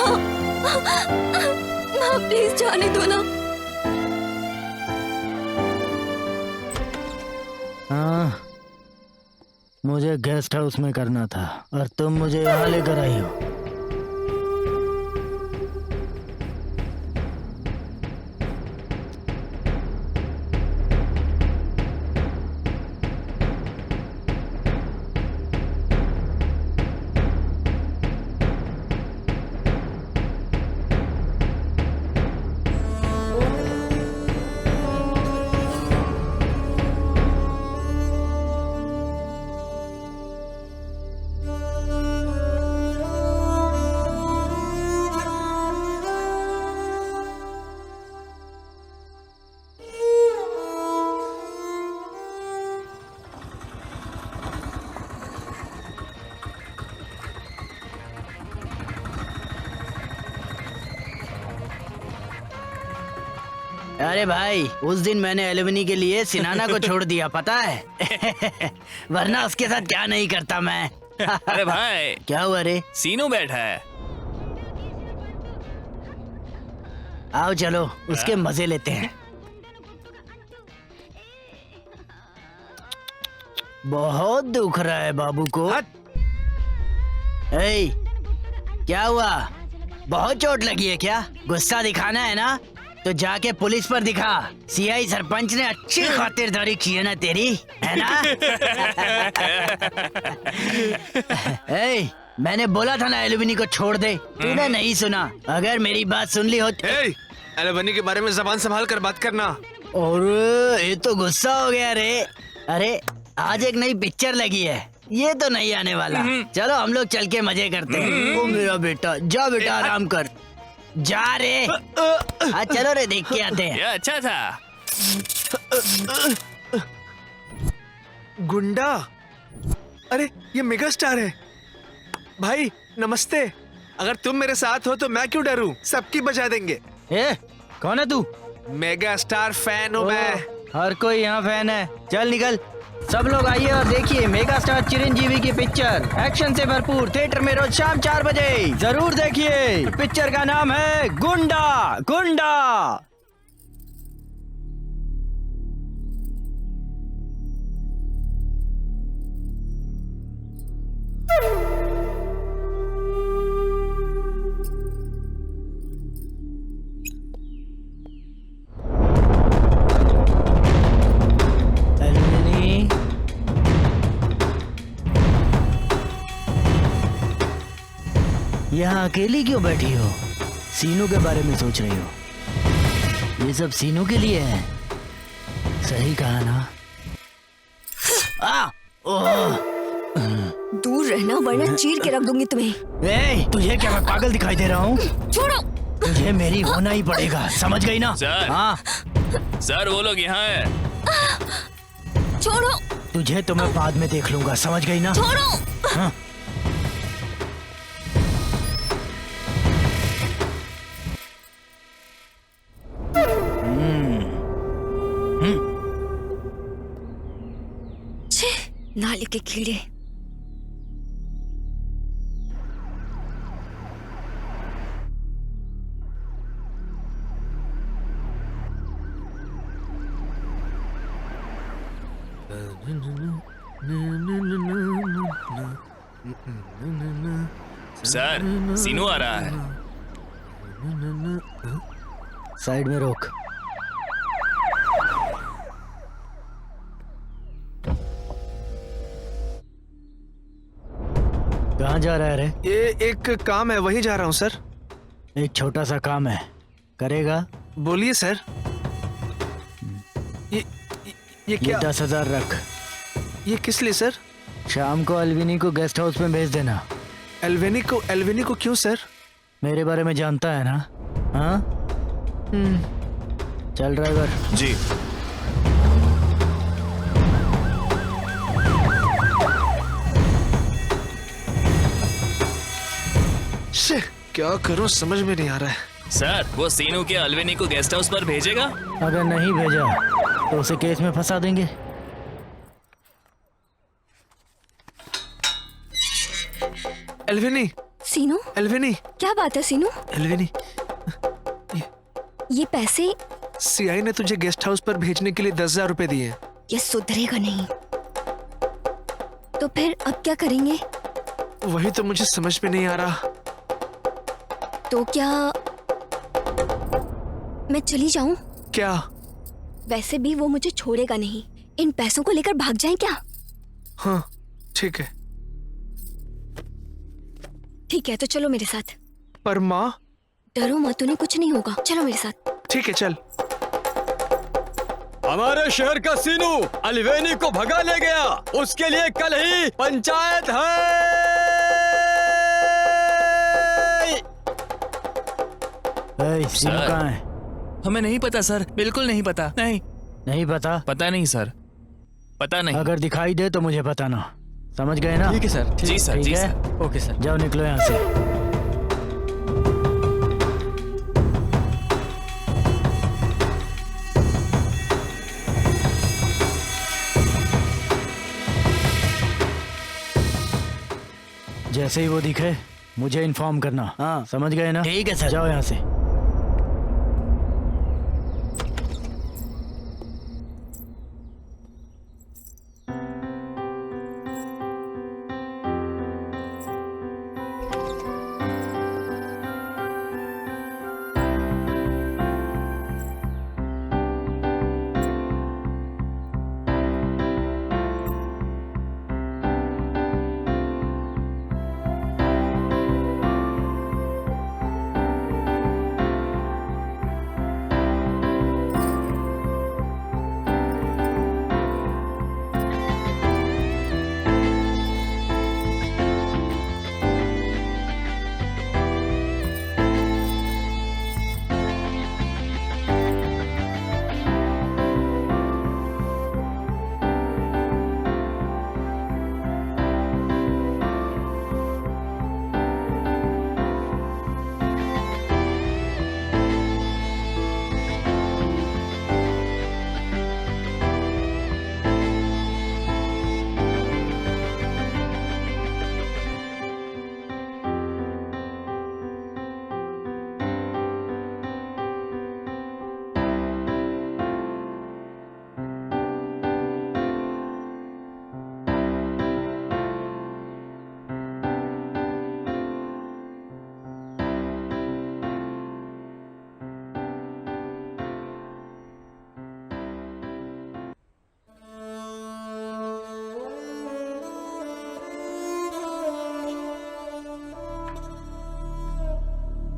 Speaker 3: माँ प्लीज जाने दो ना।
Speaker 5: हाँ, मुझे गेस्ट हाउस में करना था और तुम मुझे यहाँ लेकर आई हो। अरे भाई, उस दिन मैंने एलिवनी के लिए सिनाना को छोड़ दिया, पता है? वरना उसके साथ क्या नहीं करता मैं।
Speaker 7: अरे भाई,
Speaker 5: क्या हुआ रे?
Speaker 7: सीनू बैठा है।
Speaker 5: आओ चलो उसके मजे लेते हैं। बहुत दुख रहा है बाबू को। ए, क्या हुआ? बहुत चोट लगी है क्या? गुस्सा दिखाना है ना तो जाके पुलिस पर दिखा। सीआई सरपंच ने अच्छी खातिरदारी की है ना तेरी, है ना? ए, मैंने बोला था ना एलुमिनी को छोड़ दे, तूने नहीं सुना। अगर मेरी बात सुन ली होती।
Speaker 9: एलुमिनी के बारे में जबान संभाल कर बात करना।
Speaker 5: और ये तो गुस्सा हो गया रे। अरे आज एक नई पिक्चर लगी है, ये तो नहीं आने वाला। चलो हम लोग चल के मजे करते हैं। ओ मेरा बेटा, जा बेटा आराम कर, जा रे। हाँ चलो रे, देख के आते हैं।
Speaker 7: ये अच्छा था।
Speaker 9: गुंडा? अरे ये मेगा स्टार है। भाई नमस्ते। अगर तुम मेरे साथ हो तो मैं क्यों डरूं? सबकी बजा देंगे।
Speaker 5: ए, कौन है तू?
Speaker 9: मेगा स्टार फैन हूँ मैं।
Speaker 5: हर कोई यहाँ फैन है। चल निकल, सब लोग आइए और देखिए मेगा स्टार चिरंजीवी की पिक्चर, एक्शन से भरपूर, थिएटर में रोज शाम 4 बजे जरूर देखिए। पिक्चर का नाम है गुंडा। गुंडा। यहाँ अकेली क्यों बैठी हो? सीनू के बारे में सोच रही हो? ये सब सीनू के लिए है। सही कहा ना? ओह!
Speaker 3: दूर रहना वरना चीर के रख दूंगी तुम्हें।
Speaker 5: ए, तुझे क्या मैं पागल दिखाई दे रहा हूँ?
Speaker 3: छोड़ो।
Speaker 5: तुझे मेरी होना ही पड़ेगा, समझ गई ना?
Speaker 7: सर।
Speaker 5: हाँ।
Speaker 7: सर वो लोग यहाँ है।
Speaker 3: छोड़ो।
Speaker 5: तुझे तो मैं बाद में देख लूंगा, समझ गई ना?
Speaker 3: छोड़ो।
Speaker 5: हाँ।
Speaker 3: नाली के कीड़े।
Speaker 7: सर सीनू आ रहा है।
Speaker 5: साइड में रोक। कहाँ जा रहा है रे?
Speaker 9: ये एक काम है, वहीं जा रहा हूँ सर।
Speaker 5: एक छोटा सा काम है, करेगा?
Speaker 9: बोलिए सर। ये क्या?
Speaker 5: 10,000 रख।
Speaker 9: ये किस लिए सर?
Speaker 5: शाम को अल्विनी को गेस्ट हाउस में भेज देना।
Speaker 9: एल्विनी को क्यों सर?
Speaker 5: मेरे बारे में जानता है ना? हाँ? चल ड्राइवर।
Speaker 9: जी। क्या करूं समझ में नहीं आ रहा है।
Speaker 7: सर वो सीनू के अल्विनी को गेस्ट हाउस पर भेजेगा?
Speaker 5: अगर नहीं भेजा तो उसे केस में फंसा देंगे।
Speaker 9: एल्विनी।
Speaker 3: सीनू।
Speaker 9: एल्विनी।
Speaker 3: क्या बात है सीनू?
Speaker 9: एल्विनी,
Speaker 3: ये पैसे
Speaker 9: सीआई ने तुझे गेस्ट हाउस पर भेजने के लिए 10,000 रुपए दिए हैं।
Speaker 3: ये सुधरेगा नहीं। तो फिर अब क्या करेंगे?
Speaker 9: वही तो मुझे समझ में नहीं आ रहा।
Speaker 3: तो क्या मैं चली जाऊं?
Speaker 9: क्या?
Speaker 3: वैसे भी वो मुझे छोड़ेगा नहीं। इन पैसों को लेकर भाग जाएं क्या?
Speaker 9: हाँ ठीक है।
Speaker 3: ठीक है तो चलो मेरे साथ।
Speaker 9: पर माँ?
Speaker 3: डरो मत, उन्हें कुछ नहीं होगा। चलो मेरे साथ।
Speaker 9: ठीक है चल।
Speaker 6: हमारे शहर का सीनू अल्वेनी को भगा ले गया, उसके लिए कल ही पंचायत है।
Speaker 5: सीनू कहाँ है?
Speaker 7: हमें नहीं पता सर, बिल्कुल नहीं पता। नहीं
Speaker 5: पता?
Speaker 7: पता नहीं सर, पता नहीं।
Speaker 5: अगर दिखाई दे तो मुझे बताना, समझ गए ना?
Speaker 6: ठीक है सर।
Speaker 7: जी सर,
Speaker 5: ठीक
Speaker 7: जी
Speaker 5: है?
Speaker 7: सर।
Speaker 6: Okay sir.
Speaker 5: जाओ निकलो यहाँ से। जैसे ही वो दिखे मुझे इन्फॉर्म करना। हाँ समझ गए ना? ठीक है सर। जाओ यहाँ से।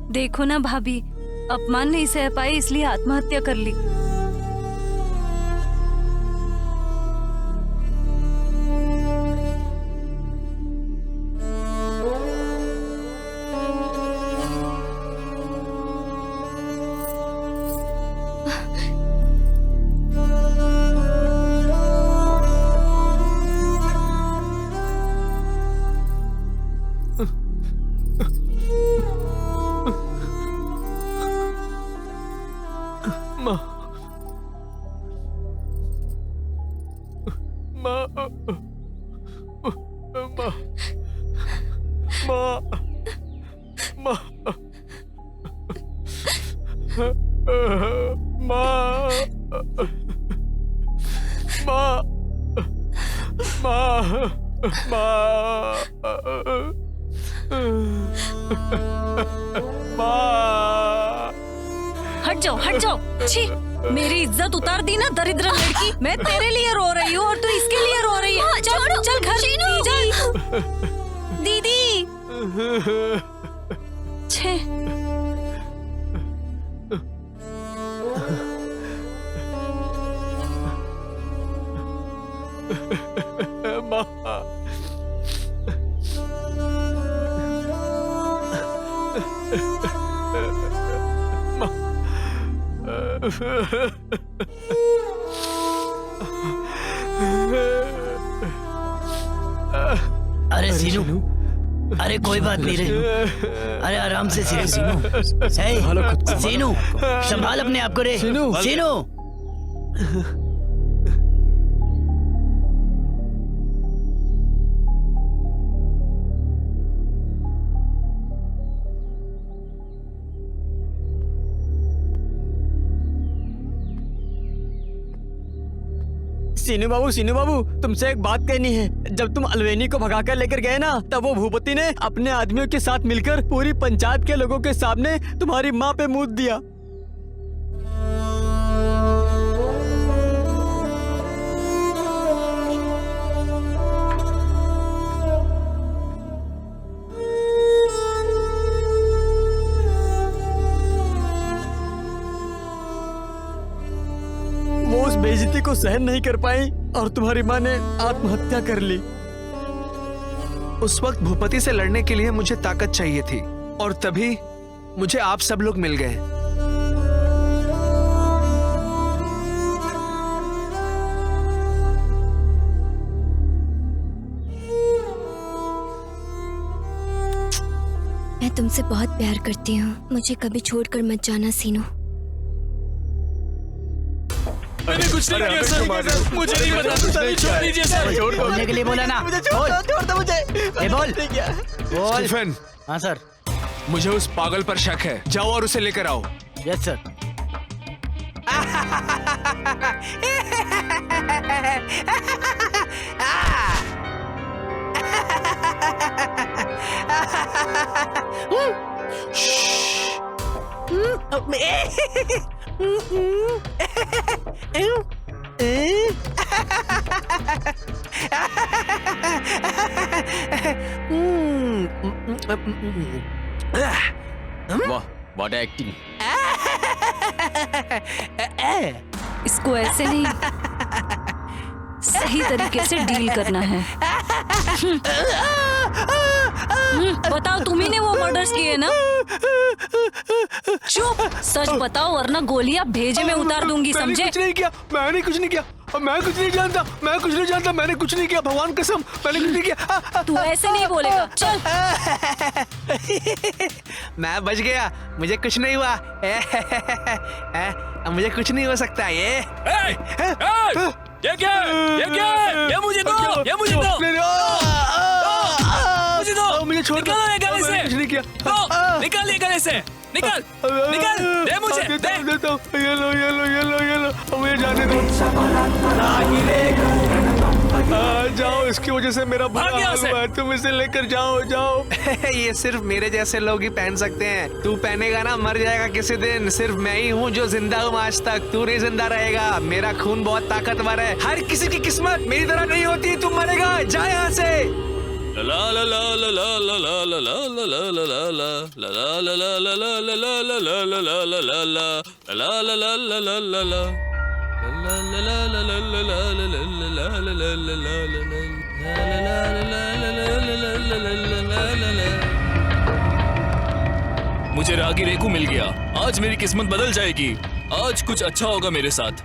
Speaker 2: देखो ना भाभी, अपमान नहीं सह पाई इसलिए आत्महत्या कर ली। हट जाओ हट जाओ। छी, मेरी इज्जत उतार दी ना दरिद्र लड़की। मैं तेरे लिए रो रही हूँ और तू इसके लिए रो रही है। चल चल घर चल। दीदी छे
Speaker 5: अरे सीनू, अरे कोई बात नहीं रे। अरे आराम से सीनू। सीनू संभाल अपने आप को रे। सीनू
Speaker 6: सीनू बाबू तुमसे एक बात कहनी है। जब तुम अलवेनी को भगाकर लेकर गए ना, तब वो भूपति ने अपने आदमियों के साथ मिलकर पूरी पंचायत के लोगों के सामने तुम्हारी माँ पे मूत दिया। वो उस बेइज्जती को सहन नहीं कर पाई और तुम्हारी माँ ने आत्महत्या कर ली।
Speaker 9: उस वक्त भूपति से लड़ने के लिए मुझे ताकत चाहिए थी और तभी मुझे आप सब लोग मिल गए।
Speaker 3: मैं तुमसे बहुत प्यार करती हूँ, मुझे कभी छोड़कर मत जाना सीनू।
Speaker 7: मैंने कुछ नहीं किया सर, मुझे नहीं पता, छोड़ दीजिए सर।
Speaker 5: बोलने के लिए बोला ना,
Speaker 8: छोड़ दो मुझे।
Speaker 5: बोल बोल।
Speaker 9: स्टीफन,
Speaker 5: हाँ सर।
Speaker 9: मुझे उस पागल पर शक है, जाओ और उसे लेकर आओ।
Speaker 5: Yes sir.
Speaker 6: वाह, व्हाट एक्टिंग।
Speaker 2: इसको ऐसे नहीं, सही तरीके से डील करना है। बताओ, तुम्ही ने वो मर्डर्स किए ना? चुप, सच बताओ वरना गोलियां भेजे में उतार दूंगी, समझे?
Speaker 9: कुछ नहीं किया, मैंने कुछ नहीं किया, मैं कुछ नहीं जानता, मैं कुछ नहीं जानता, मैंने कुछ नहीं किया, भगवान कसम, मैंने कुछ नहीं किया।
Speaker 2: तू ऐसे नहीं बोलेगा, चल।
Speaker 9: मैं बच गया, मुझे कुछ नहीं हुआ। मुझे कुछ नहीं हो सकता। ये
Speaker 7: ये क्या है? ये मुझे दो, ये मुझे दो, मुझे दो,
Speaker 9: मुझे छोड़ दो।
Speaker 7: निकालो ये गले से,
Speaker 9: कुछ नहीं किया।
Speaker 7: दो, निकाल ये गले से, निकाल, निकाल, दे मुझे, दे।
Speaker 9: देता हूँ, ये लो, ये लो, ये लो, ये लो, मुझे जाने दो। जाओ, इसकी वजह से मेरा बुरा हाल हुआ है, तुम इसे लेकर जाओ, जाओ। ये सिर्फ मेरे जैसे लोग ही पहन सकते हैं, तू पहनेगा ना मर जाएगा किसी दिन। सिर्फ मैं ही हूँ जो जिंदा हूँ आज तक, तू नहीं जिंदा रहेगा। मेरा खून बहुत ताकतवर है, हर किसी की किस्मत मेरी तरह नहीं होती, तू मरेगा, जा यहाँ से।
Speaker 7: ला ला ला ला ला ला ला ला ला ला ला ला ला ला ला ला ला ला ला। मुझे रागी रेकू मिल गया, आज मेरी किस्मत बदल जाएगी, आज कुछ अच्छा होगा मेरे साथ।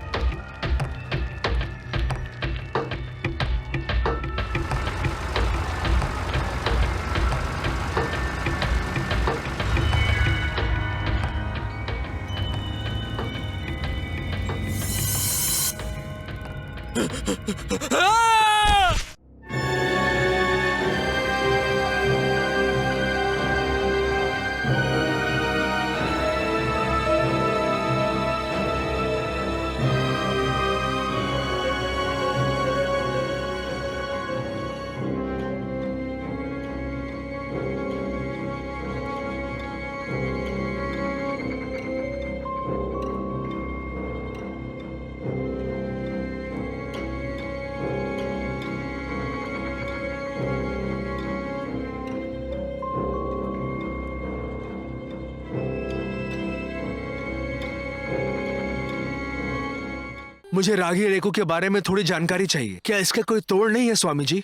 Speaker 9: मुझे रागी रेकू के बारे में थोड़ी जानकारी चाहिए, क्या इसका कोई तोड़ नहीं है स्वामी जी?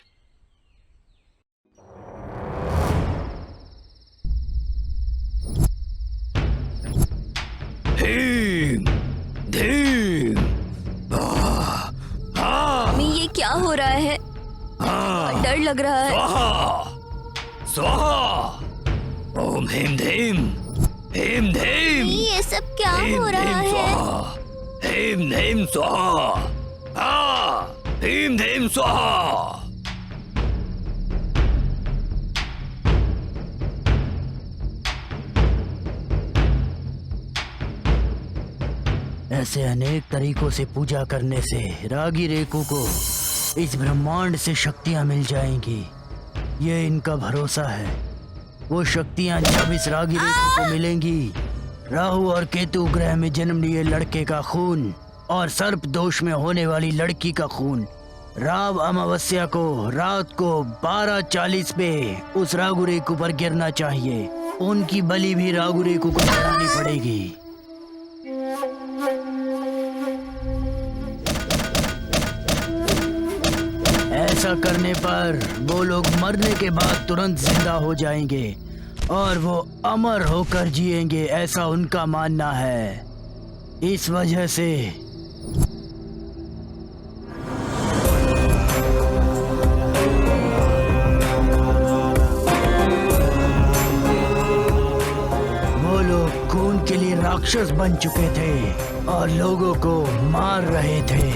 Speaker 3: ये क्या हो रहा है? डर लग रहा है।
Speaker 6: स्वाहा, ओम हेम धेम, हेम धेम,
Speaker 3: ये सब क्या हो रहा है?
Speaker 6: हेम धेम स्वाहा, हेम धेम स्वाहा।
Speaker 5: ऐसे अनेक तरीकों से पूजा करने से रागी रेकू को इस ब्रह्मांड से शक्तियां मिल जाएंगी, ये इनका भरोसा है। वो शक्तियां जब इस रागी रेकू को मिलेंगी, राहु और केतु ग्रह में जन्म लिए लड़के का खून और सर्प दोष में होने वाली लड़की का खून राव अमावस्या को रात को 12:40 पे उस रागु रेकू पर गिरना चाहिए। उनकी बलि भी रागु रेकू को चढ़ानी पड़ेगी। ऐसा करने पर वो लोग मरने के बाद तुरंत जिंदा हो जाएंगे और वो अमर होकर जिएंगे, ऐसा उनका मानना है। इस वजह से वो लोग खून के लिए राक्षस बन चुके थे। और लोगों को मार रहे थे।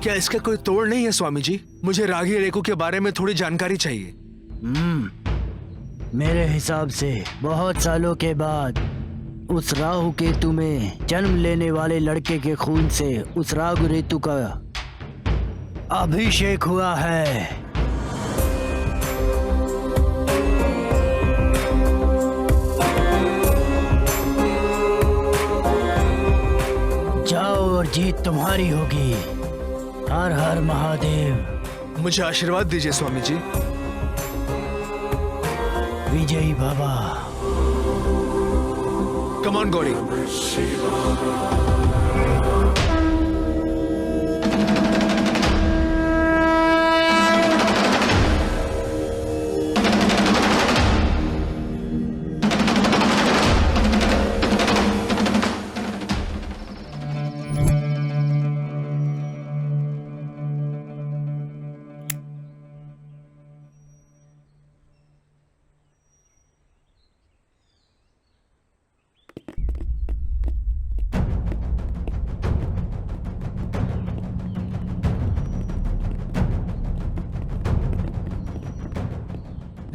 Speaker 9: क्या इसका कोई तोड़ नहीं है स्वामी जी? मुझे रागी रेकू के बारे में थोड़ी जानकारी चाहिए।
Speaker 5: मेरे हिसाब से बहुत सालों के बाद उस राहु केतु में जन्म लेने वाले लड़के के खून से उस रागु रेतु का अभिषेक हुआ है। जाओ और जीत तुम्हारी होगी। हर हर महादेव।
Speaker 9: मुझे आशीर्वाद दीजिए स्वामी जी।
Speaker 5: विजयी बाबा।
Speaker 9: Come on Gauri.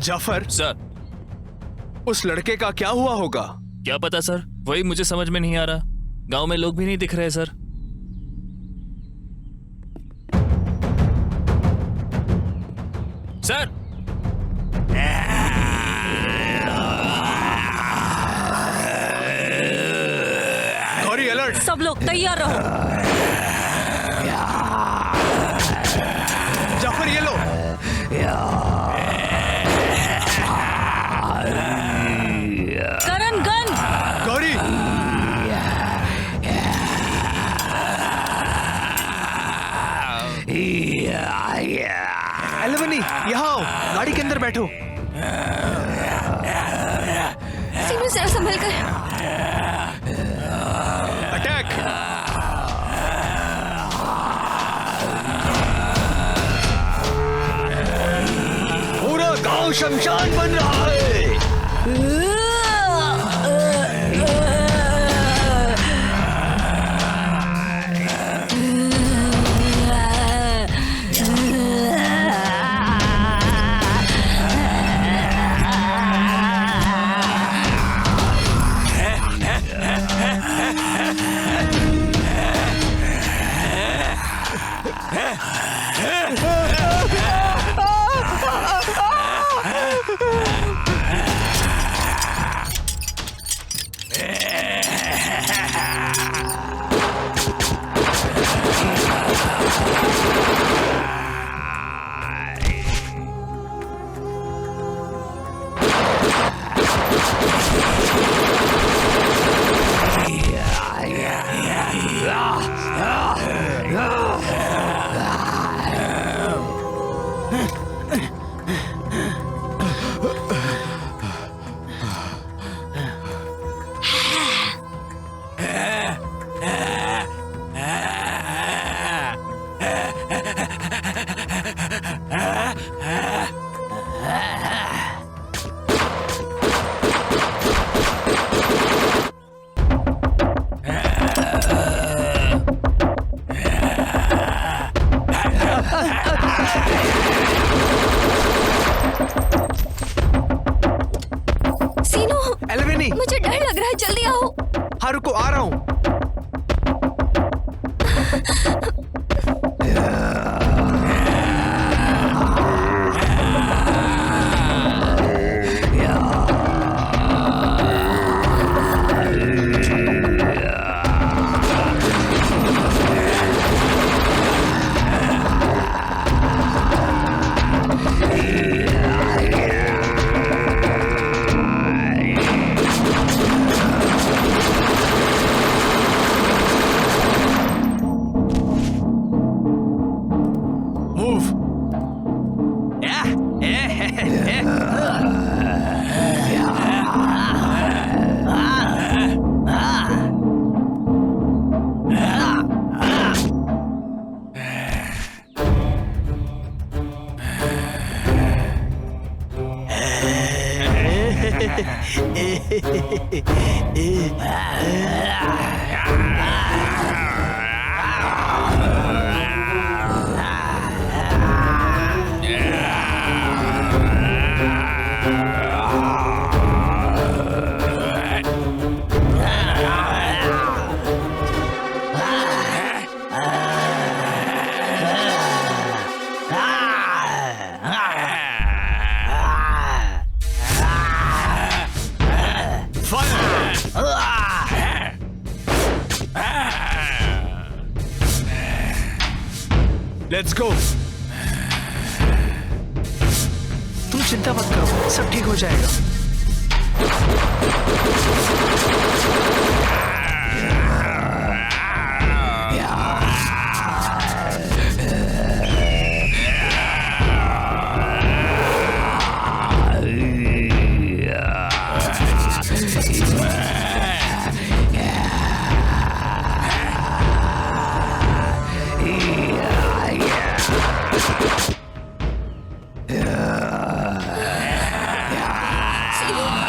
Speaker 9: Jafar
Speaker 7: sir,
Speaker 9: उस लड़के का क्या हुआ होगा?
Speaker 7: क्या पता सर, वही मुझे समझ में नहीं आ रहा। गांव में लोग भी नहीं दिख रहे सर। Sir,
Speaker 9: Gauri alert.
Speaker 10: सब लोग तैयार रहो।
Speaker 9: जाफर ये लो।
Speaker 10: करण गन।
Speaker 9: गौरी एलेवनी यहाँ आओ, गाड़ी के अंदर बैठो।
Speaker 3: सीनू जरा संभल कर।
Speaker 9: अटैक।
Speaker 4: पूरा गांव शमशान बन रहा है।
Speaker 3: मुझे डर लग रहा है, जल्दी आओ।
Speaker 9: हाँ रुको, आ रहा हूँ। Let's go. तुम चिंता मत करो, सब ठीक हो जाएगा।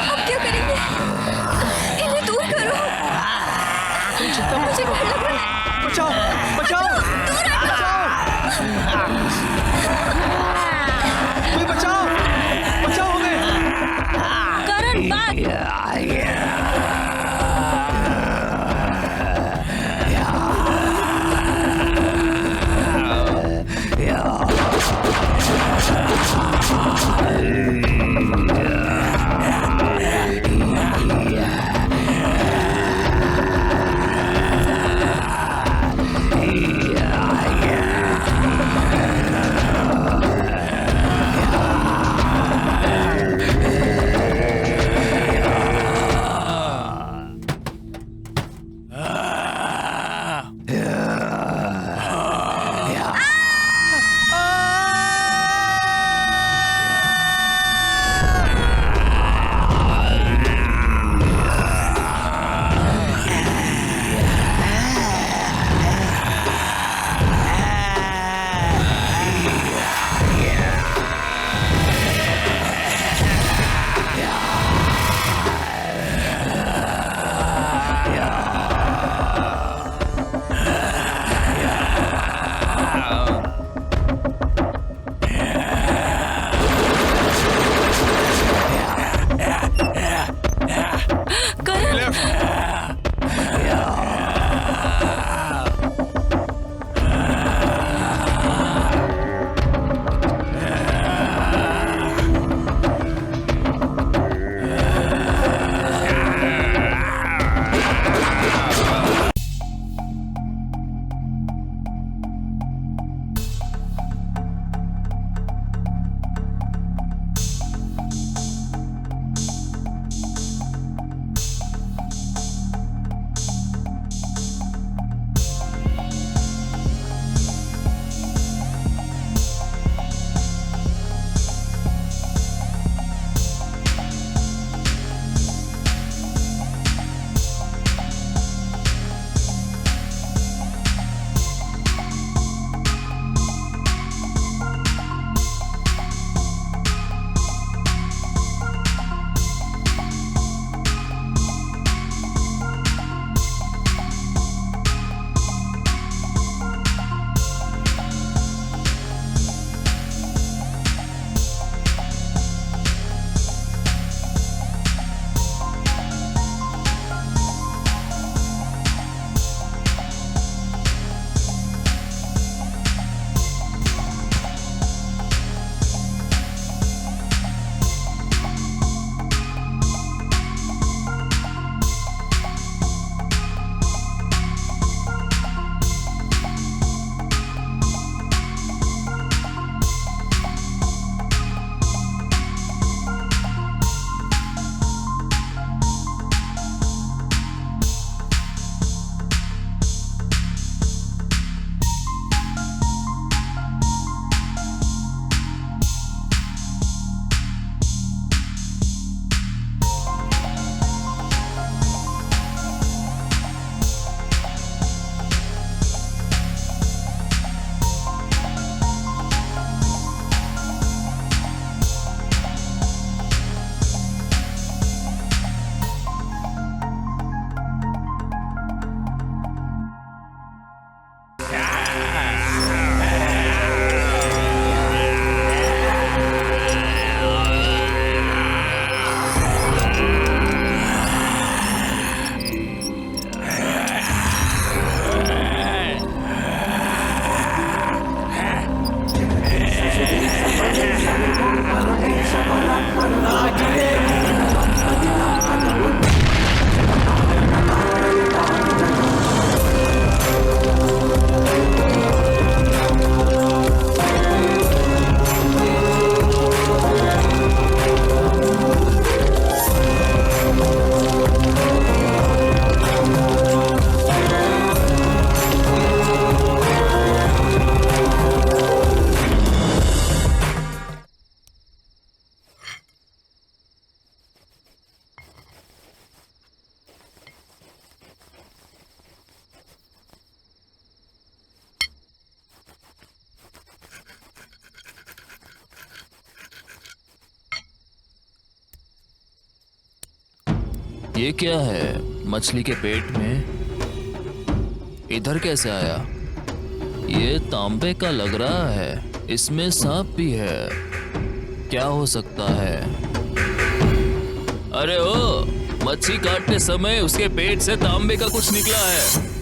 Speaker 3: अब क्या करेंगे? इन्हें दूर करो। मुझे डर लग रहा है।
Speaker 9: बचाओ, बचाओ, बचाओ, कोई बचाओ, बचाओ हमें।
Speaker 10: करण भाग।
Speaker 7: ये क्या है मछली के पेट में? इधर कैसे आया? ये तांबे का लग रहा है, इसमें सांप भी है। क्या हो सकता है? अरे ओ, मच्छी काटते समय उसके पेट से तांबे का कुछ निकला है।